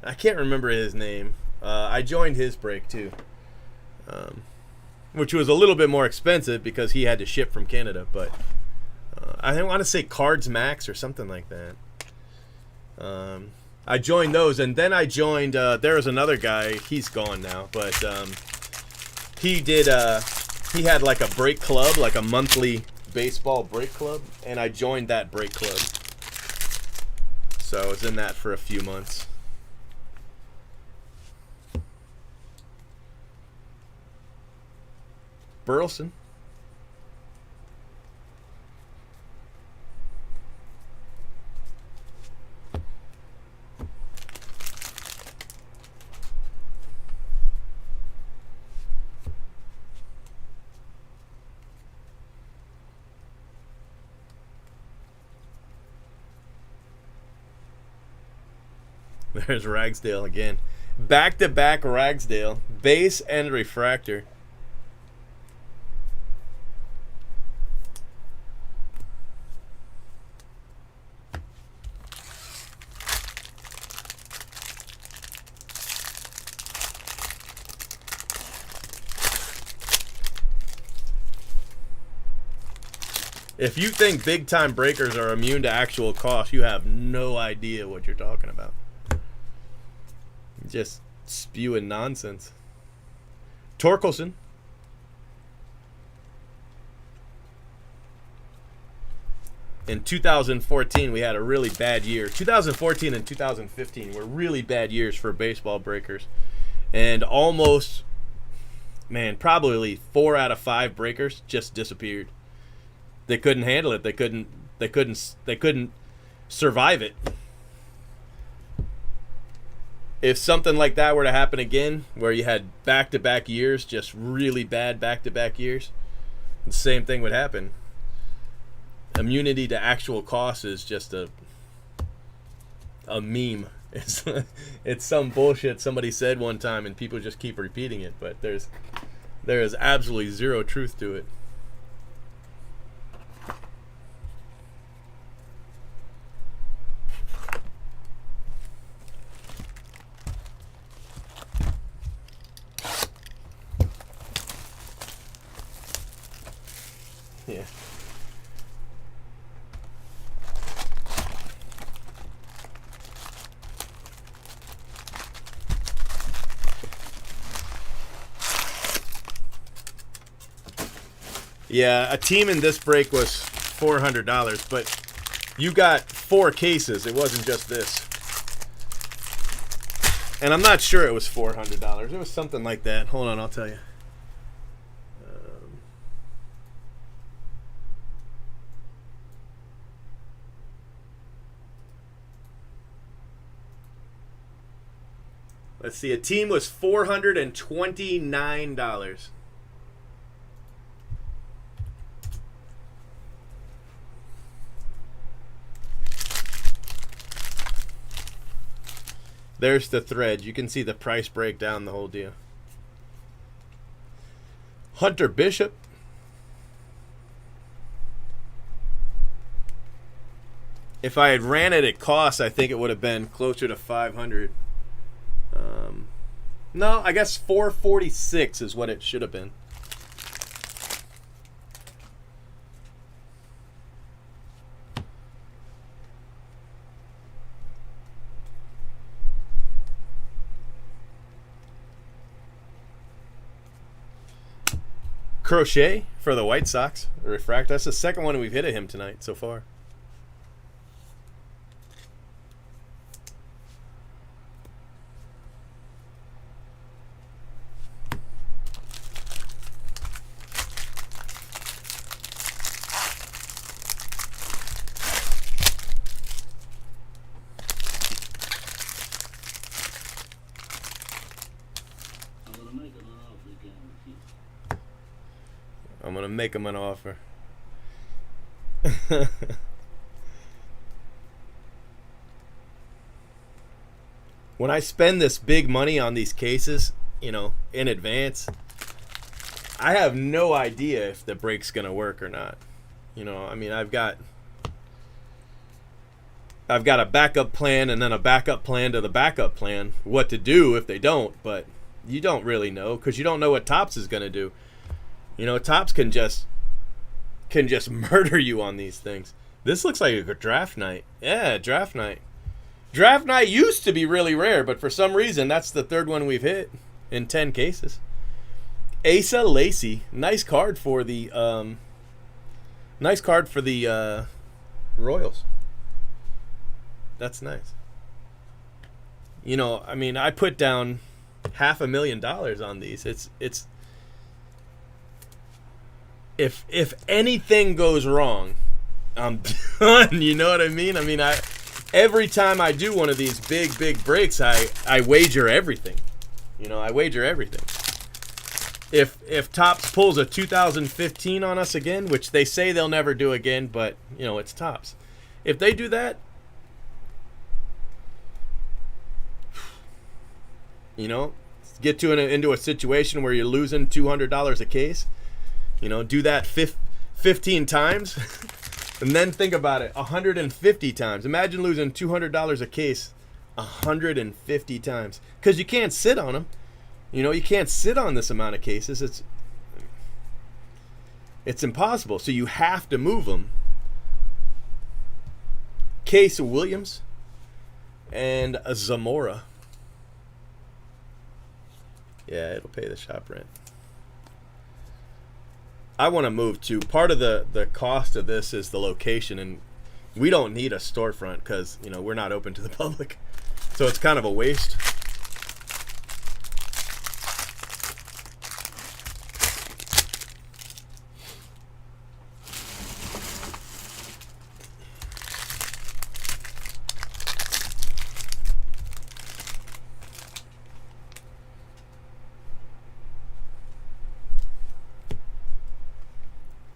I can't remember his name. I joined his break too. Which was a little bit more expensive because he had to ship from Canada. But I want to say Cards Max or something like that. I joined those. And then I joined, there was another guy. He's gone now. But he did, he had like a break club, like a monthly baseball break club. And I joined that break club. So I was in that for a few months. Burleson. There's Ragsdale again. Back-to-back Ragsdale. Base and refractor. If you think big time breakers are immune to actual cost, you have no idea what you're talking about. Just spewing nonsense. Torkelson. In 2014, we had a really bad year. 2014 and 2015 were really bad years for baseball breakers. And almost, man, probably 4 out of 5 breakers just disappeared. They couldn't handle it. They couldn't survive it. If something like that were to happen again, where you had back-to-back years, just really bad back-to-back years, the same thing would happen. Immunity to actual cost is just a meme. It's some bullshit somebody said one time, and people just keep repeating it. But there is absolutely zero truth to it. Yeah. Yeah, a team in this break was $400, but you got 4 cases. It wasn't just this. And I'm not sure it was $400. It was something like that. Hold on, I'll tell you. Let's see, a team was $429. There's the thread. You can see the price breakdown, the whole deal. Hunter Bishop. If I had ran it at cost, I think it would have been closer to 500. No, I guess 446 is what it should have been. Crochet for the White Sox. Refract. That's the second one we've hit at him tonight so far. I'm going to make him an offer. When I spend this big money on these cases, you know, in advance, I have no idea if the break's going to work or not. You know, I mean, I've got a backup plan and then a backup plan to the backup plan, what to do if they don't, but you don't really know because you don't know what Topps is going to do. You know, Topps can just murder you on these things. This looks like a draft night. Yeah, draft night. Draft night used to be really rare, but for some reason, that's the third one we've hit in 10 cases. Asa Lacy, nice card for the Royals. That's nice. You know, I mean, I put down $500,000 on these. It's if anything goes wrong, I'm done. You know what I mean? I mean, every time I do one of these big breaks, I wager everything. You know, I wager everything. If Topps pulls a 2015 on us again, which they say they'll never do again, but you know, it's Topps. If they do that, you know, get into a situation where you're losing $200 a case. You know, do that 15 times, and then think about it, 150 times. Imagine losing $200 a case 150 times, because you can't sit on them. You know, you can't sit on this amount of cases. It's impossible. So you have to move them. Case Williams and a Zamora. Yeah, it'll pay the shop rent. I want to move to, part of the cost of this is the location, and we don't need a storefront because, you know, we're not open to the public. So it's kind of a waste.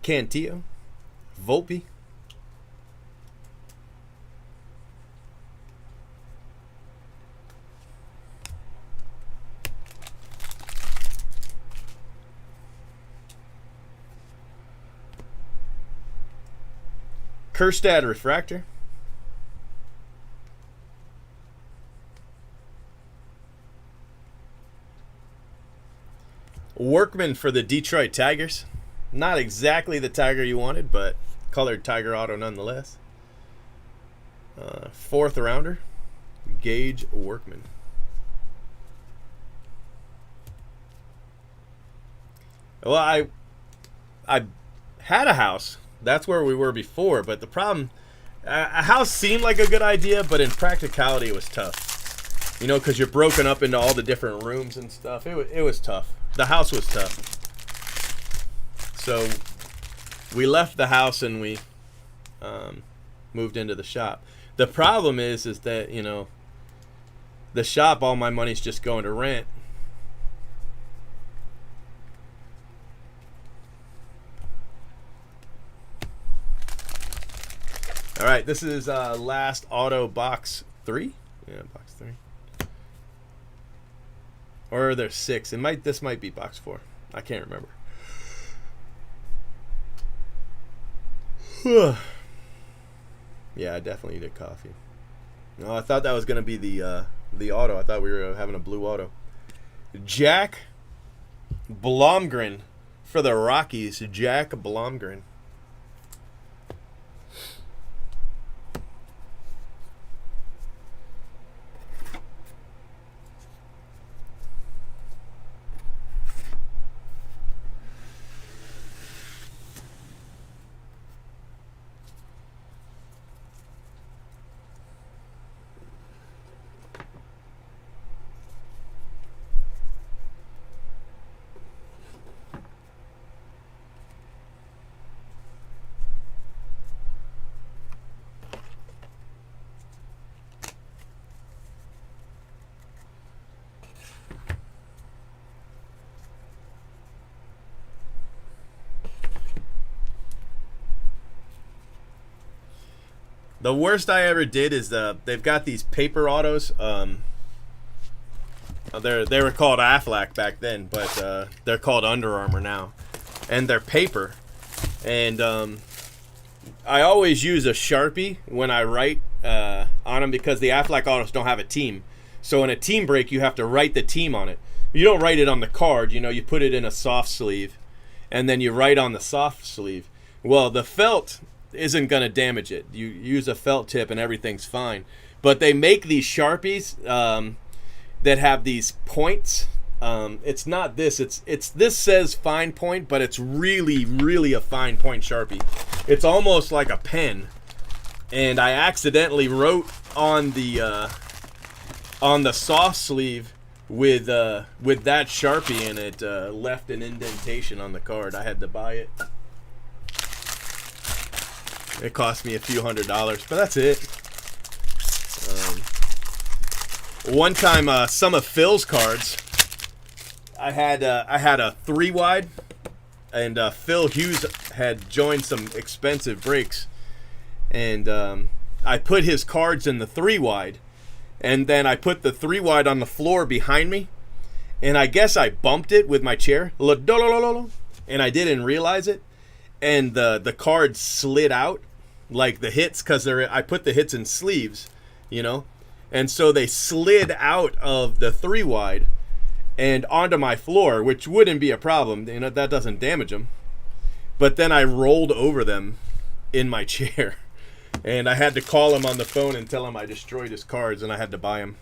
Cantillo, Volpe, Kerstad Refractor, Workman for the Detroit Tigers. Not exactly the Tiger you wanted, but colored Tiger auto nonetheless. 4th rounder, Gage Workman. Well, I had a house. That's where we were before, but the problem, a house seemed like a good idea, but in practicality it was tough. You know, because you're broken up into all the different rooms and stuff. It was tough. The house was tough. So we left the house and we moved into the shop. The problem is that, you know, the shop, all my money's just going to rent. All right, this is last auto box 3. Yeah, box 3. Or there's 6. This might be box 4. I can't remember. Yeah, I definitely need coffee. No, I thought that was gonna be the auto. I thought we were having a blue auto. Jack Blomgren for the Rockies. Jack Blomgren. The worst I ever did is they've got these paper autos. They were called Aflac back then, but they're called Under Armour now, and they're paper. And I always use a Sharpie when I write on them because the Aflac autos don't have a team. So in a team break, you have to write the team on it. You don't write it on the card. You know, you put it in a soft sleeve, and then you write on the soft sleeve. Well, the felt isn't going to damage it. You use a felt tip and everything's fine. But they make these Sharpies that have these points. It's not this. It's this says fine point, but it's really, really a fine point Sharpie. It's almost like a pen. And I accidentally wrote on the soft sleeve with that Sharpie, and it left an indentation on the card. I had to buy it. It cost me a few $100s, but that's it. One time, some of Phil's cards, I had a 3-wide, and Phil Hughes had joined some expensive breaks, and I put his cards in the 3-wide, and then I put the 3-wide on the floor behind me, and I guess I bumped it with my chair, and I didn't realize it, and the cards slid out, like the hits, because I put the hits in sleeves, you know, and so they slid out of the 3-wide and onto my floor, which wouldn't be a problem, you know, that doesn't damage them. But then I rolled over them in my chair. And I had to call him on the phone and tell him I destroyed his cards, and I had to buy him.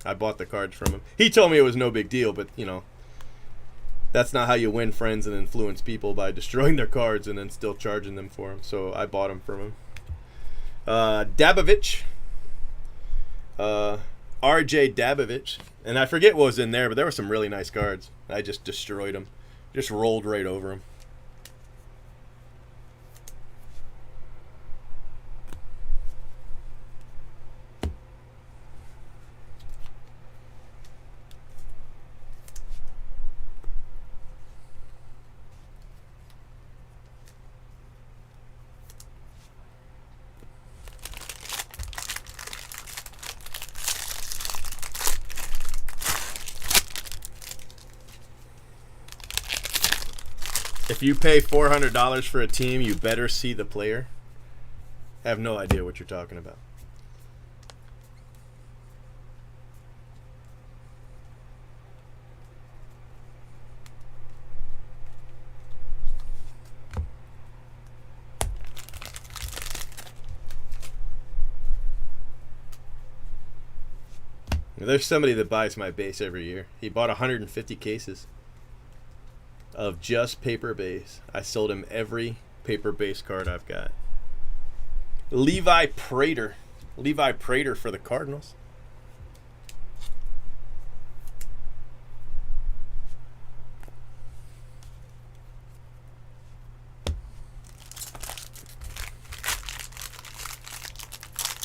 I bought the cards from him. He told me it was no big deal, but, you know, that's not how you win friends and influence people, by destroying their cards and then still charging them for them. So I bought them from him. Dabovich. RJ Dabovich. And I forget what was in there, but there were some really nice cards. I just destroyed them. Just rolled right over them. If you pay $400 for a team, you better see the player. I have no idea what you're talking about. There's somebody that buys my base every year. He bought 150 cases of just paper base. I sold him every paper base card I've got. Levi Prater. Levi Prater for the Cardinals.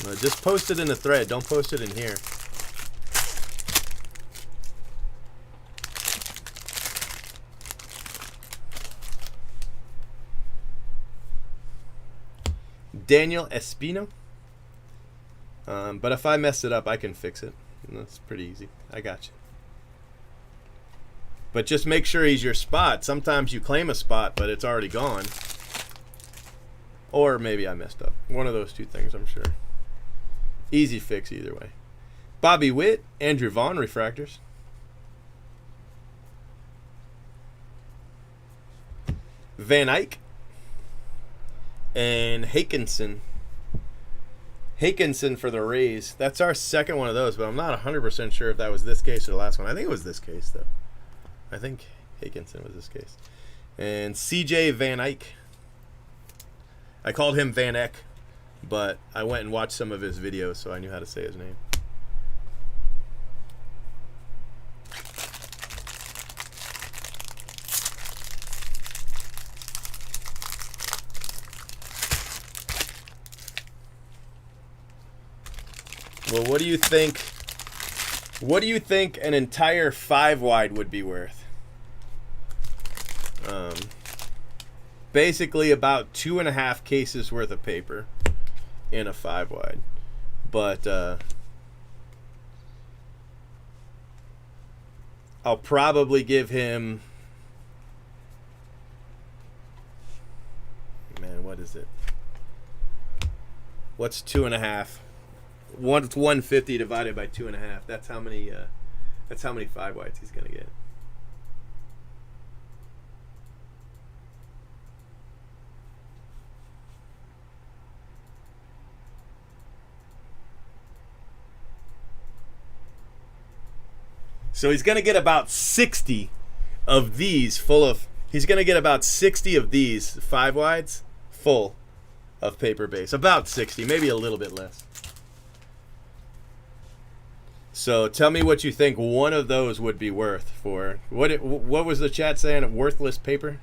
No, just post it in the thread. Don't post it in here. Daniel Espino. But if I mess it up, I can fix it. That's pretty easy. I got you. But just make sure he's your spot. Sometimes you claim a spot, but it's already gone. Or maybe I messed up. One of those two things, I'm sure. Easy fix either way. Bobby Witt, Andrew Vaughn refractors. Van Eyck. And Hakinson. Hakinson for the Rays. That's our second one of those, but I'm not 100% sure if that was this case or the last one. I think it was this case, though. I think Hakinson was this case. And CJ Van Eyck. I called him Van Eck, but I went and watched some of his videos, so I knew how to say his name. Well, what do you think? What do you think an entire 5-wide would be worth? Basically about 2.5 cases worth of paper in a 5-wide. But I'll probably give him, man, what is it? What's 2.5? 150 divided by 2.5. That's how many 5-wides he's gonna get. So he's gonna get about 60 of these full of. He's gonna get about 60 of these 5-wides full of paper base. About 60, maybe a little bit less. So tell me what you think one of those would be worth for. What was the chat saying? Worthless paper?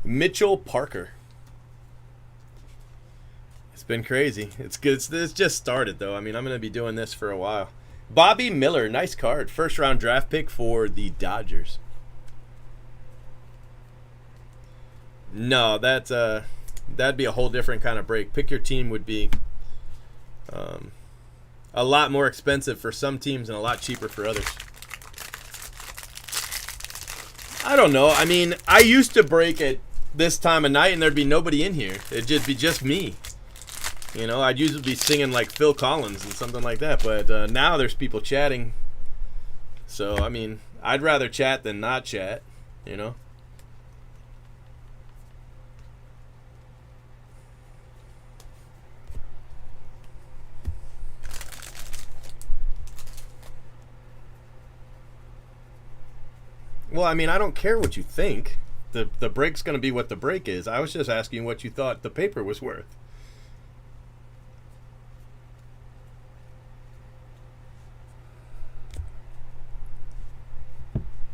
Mitchell Parker. It's been crazy. It's good. It's just started, though. I mean, I'm going to be doing this for a while. Bobby Miller. Nice card. First round draft pick for the Dodgers. No, that's that'd be a whole different kind of break. Pick your team would be a lot more expensive for some teams and a lot cheaper for others. I don't know. I mean, I used to break at this time of night and there'd be nobody in here. It'd just be just me. You know, I'd usually be singing like Phil Collins and something like that. But now there's people chatting So, I mean, I'd rather chat than not chat, you know? Well, I mean, I don't care what you think. The break's going to be what the break is. I was just asking what you thought the paper was worth.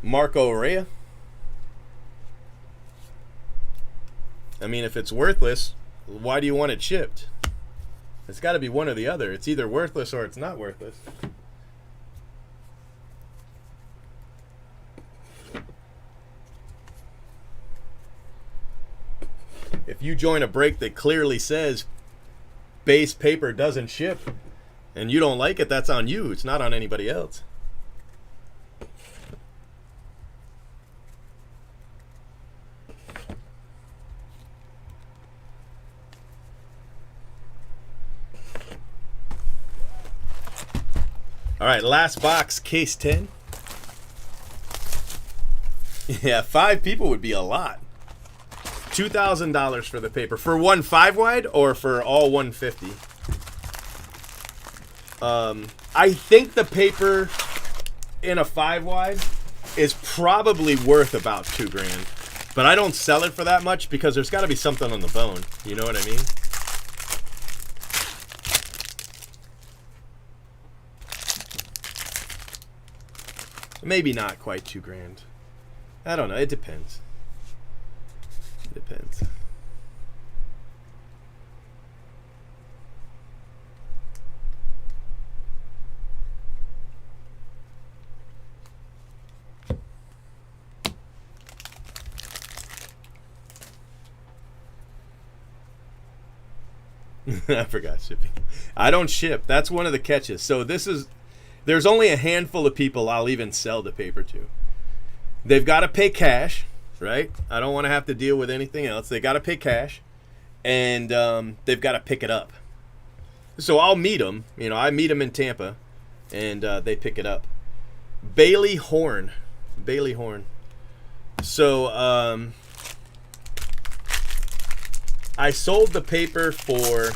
Marco Rea. I mean, if it's worthless, why do you want it shipped? It's got to be one or the other. It's either worthless or it's not worthless. If you join a break that clearly says base paper doesn't ship and you don't like it, that's on you. It's not on anybody else. All right, last box, case 10. Yeah, 5 people would be a lot. $2,000 for the paper. For one 5-wide or for all 150? I think the paper in a 5-wide is probably worth about $2,000. But I don't sell it for that much because there's got to be something on the bone. You know what I mean? Maybe not quite $2,000. I don't know. It depends. It depends. I forgot shipping. I don't ship. That's one of the catches. So there's only a handful of people I'll even sell the paper to. They've got to pay cash, right? I don't want to have to deal with anything else. They got to pay cash, and they've got to pick it up. So I'll meet them. You know, I meet them in Tampa, and they pick it up. Bailey Horn. So I sold the paper for...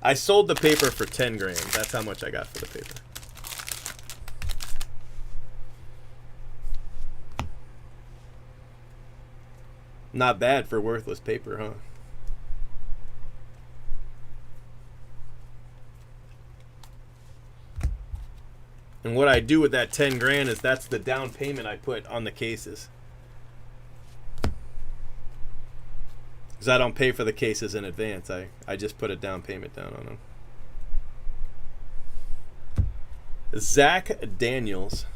I sold the paper for $10,000. That's how much I got for the paper. Not bad for worthless paper, huh? And what I do with that $10,000 is that's the down payment I put on the cases. Because I don't pay for the cases in advance. I just put a down payment down on them. Zach Daniels.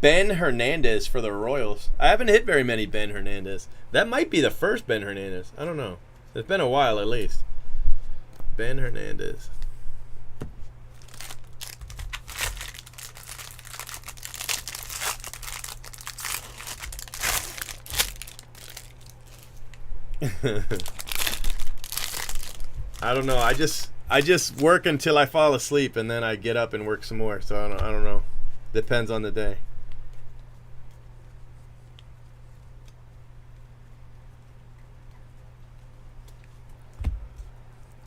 Ben Hernandez for the Royals. I haven't hit very many Ben Hernandez. That might be the first Ben Hernandez. I don't know. It's been a while at least. Ben Hernandez. I don't know. I just work until I fall asleep and then I get up and work some more. So I don't know. Depends on the day.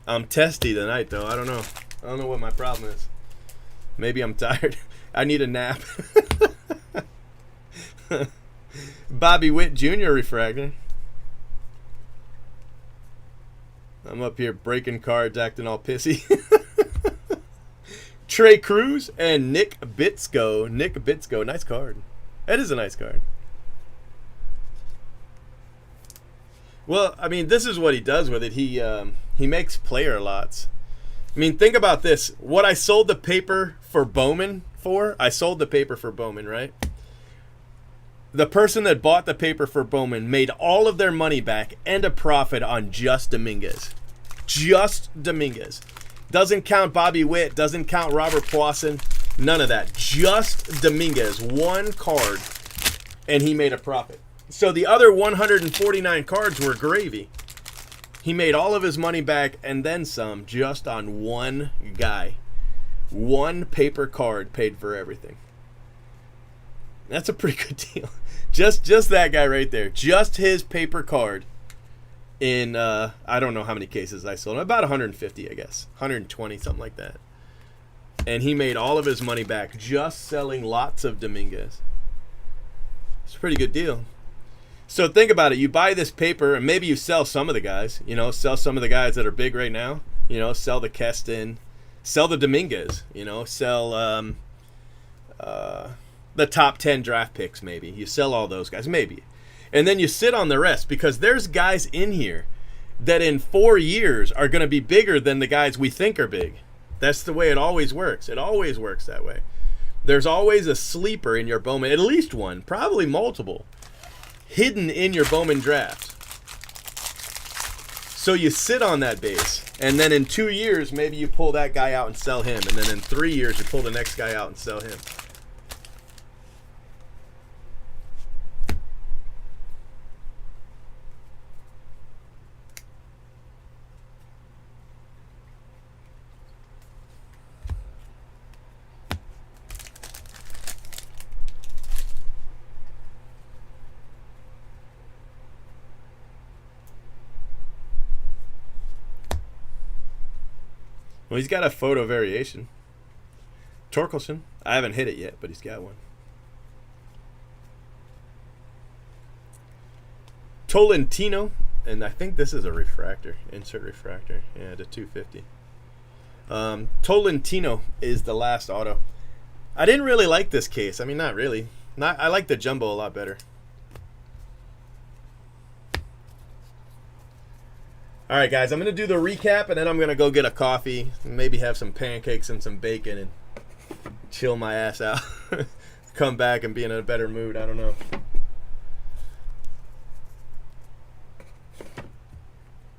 I'm testy tonight though. I don't know. I don't know what my problem is. Maybe I'm tired. I need a nap. Bobby Witt Jr. refractor. I'm up here breaking cards, acting all pissy. Trey Cruz and Nick Bitsko. Nice card. That is a nice card. Well, I mean, this is what he does with it. He makes player lots. I mean, think about this. What I sold the paper for Bowman for, I sold the paper for Bowman, right? The person that bought the paper for Bowman made all of their money back and a profit on just Dominguez. Just Dominguez. Doesn't count Bobby Witt. Doesn't count Robert Poisson. None of that. Just Dominguez. One card. And he made a profit. So the other 149 cards were gravy. He made all of his money back and then some just on one guy. One paper card paid for everything. That's a pretty good deal. Just that guy right there. Just his paper card in, I don't know how many cases I sold. About 150, I guess. 120, something like that. And he made all of his money back just selling lots of Dominguez. It's a pretty good deal. So think about it. You buy this paper, and maybe you sell some of the guys. You know, sell some of the guys that are big right now. You know, sell the Keston. Sell the Dominguez. You know, sell the top 10 draft picks maybe. You sell all those guys, maybe. And then you sit on the rest because there's guys in here that in 4 years are going to be bigger than the guys we think are big. That's the way it always works. It always works that way. There's always a sleeper in your Bowman, at least one, probably multiple, hidden in your Bowman draft. So you sit on that base, and then in 2 years, maybe you pull that guy out and sell him. And then in 3 years, you pull the next guy out and sell him. Well, he's got a photo variation. Torkelson. I haven't hit it yet, but he's got one. Tolentino. And I think this is a refractor. Insert refractor. Yeah, to 250. Tolentino is the last auto. I didn't really like this case. I mean, not really. I like the jumbo a lot better. All right, guys, I'm going to do the recap, and then I'm going to go get a coffee, maybe have some pancakes and some bacon and chill my ass out. Come back and be in a better mood. I don't know.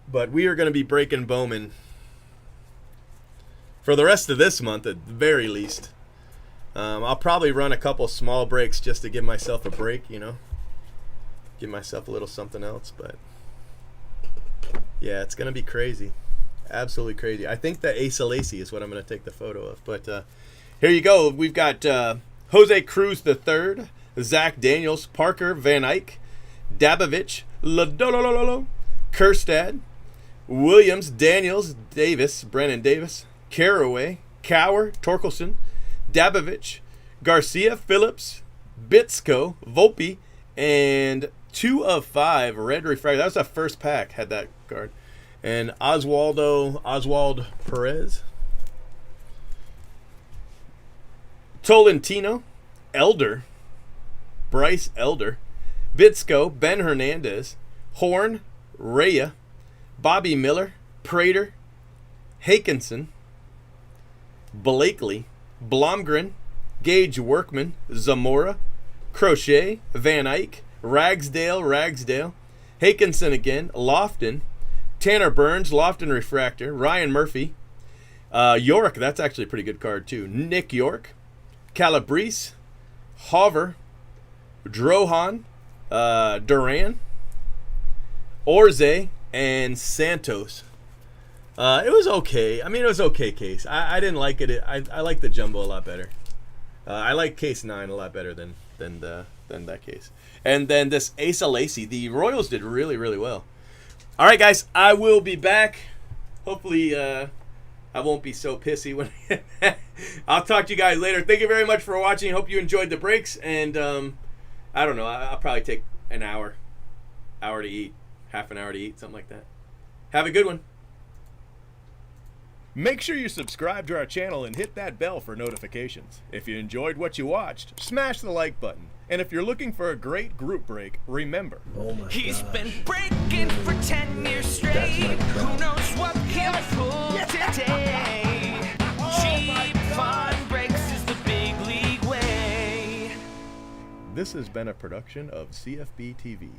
But we are going to be breaking Bowman for the rest of this month at the very least. I'll probably run a couple small breaks just to give myself a break, you know. Give myself a little something else, but... yeah, it's going to be crazy. Absolutely crazy. I think the Asa Lacy is what I'm going to take the photo of. But here you go. We've got Jose Cruz III, Zach Daniels, Parker Van Eyck, Dabovich, Lodolololo, Kerstad, Williams, Daniels, Davis, Brennan Davis, Caraway, Cower, Torkelson, Dabovich, Garcia, Phillips, Bitsko, Volpe, and 2 of 5 red refractor. That was the first pack, had that card. And Oswald Perez. Tolentino, Elder, Bryce Elder, Bitsko, Ben Hernandez, Horn, Rhea, Bobby Miller, Prater, Hakinson, Blakely, Blomgren, Gage Workman, Zamora, Crochet, Van Eyck, Ragsdale, Hakinson again, Lofton, Tanner Burns, Lofton Refractor, Ryan Murphy, York, that's actually a pretty good card too, Nick York, Calabrese, Hover, Drohan, Duran, Orze, and Santos. It was okay. I mean, it was okay case. I didn't like it. I like the jumbo a lot better. I like case 9 a lot better than that case. And then this Asa Lacy, the Royals did really, really well. All right, guys, I will be back. Hopefully, I won't be so pissy when I'll talk to you guys later. Thank you very much for watching. Hope you enjoyed the breaks. And I don't know. I'll probably take an hour to eat, half an hour to eat, something like that. Have a good one. Make sure you subscribe to our channel and hit that bell for notifications. If you enjoyed what you watched, smash the like button. And if you're looking for a great group break, remember. Oh my He's gosh. been breaking for 10 years straight. Who knows what he'll pull today? Cheap fun breaks is the big league way. This has been a production of CFB TV.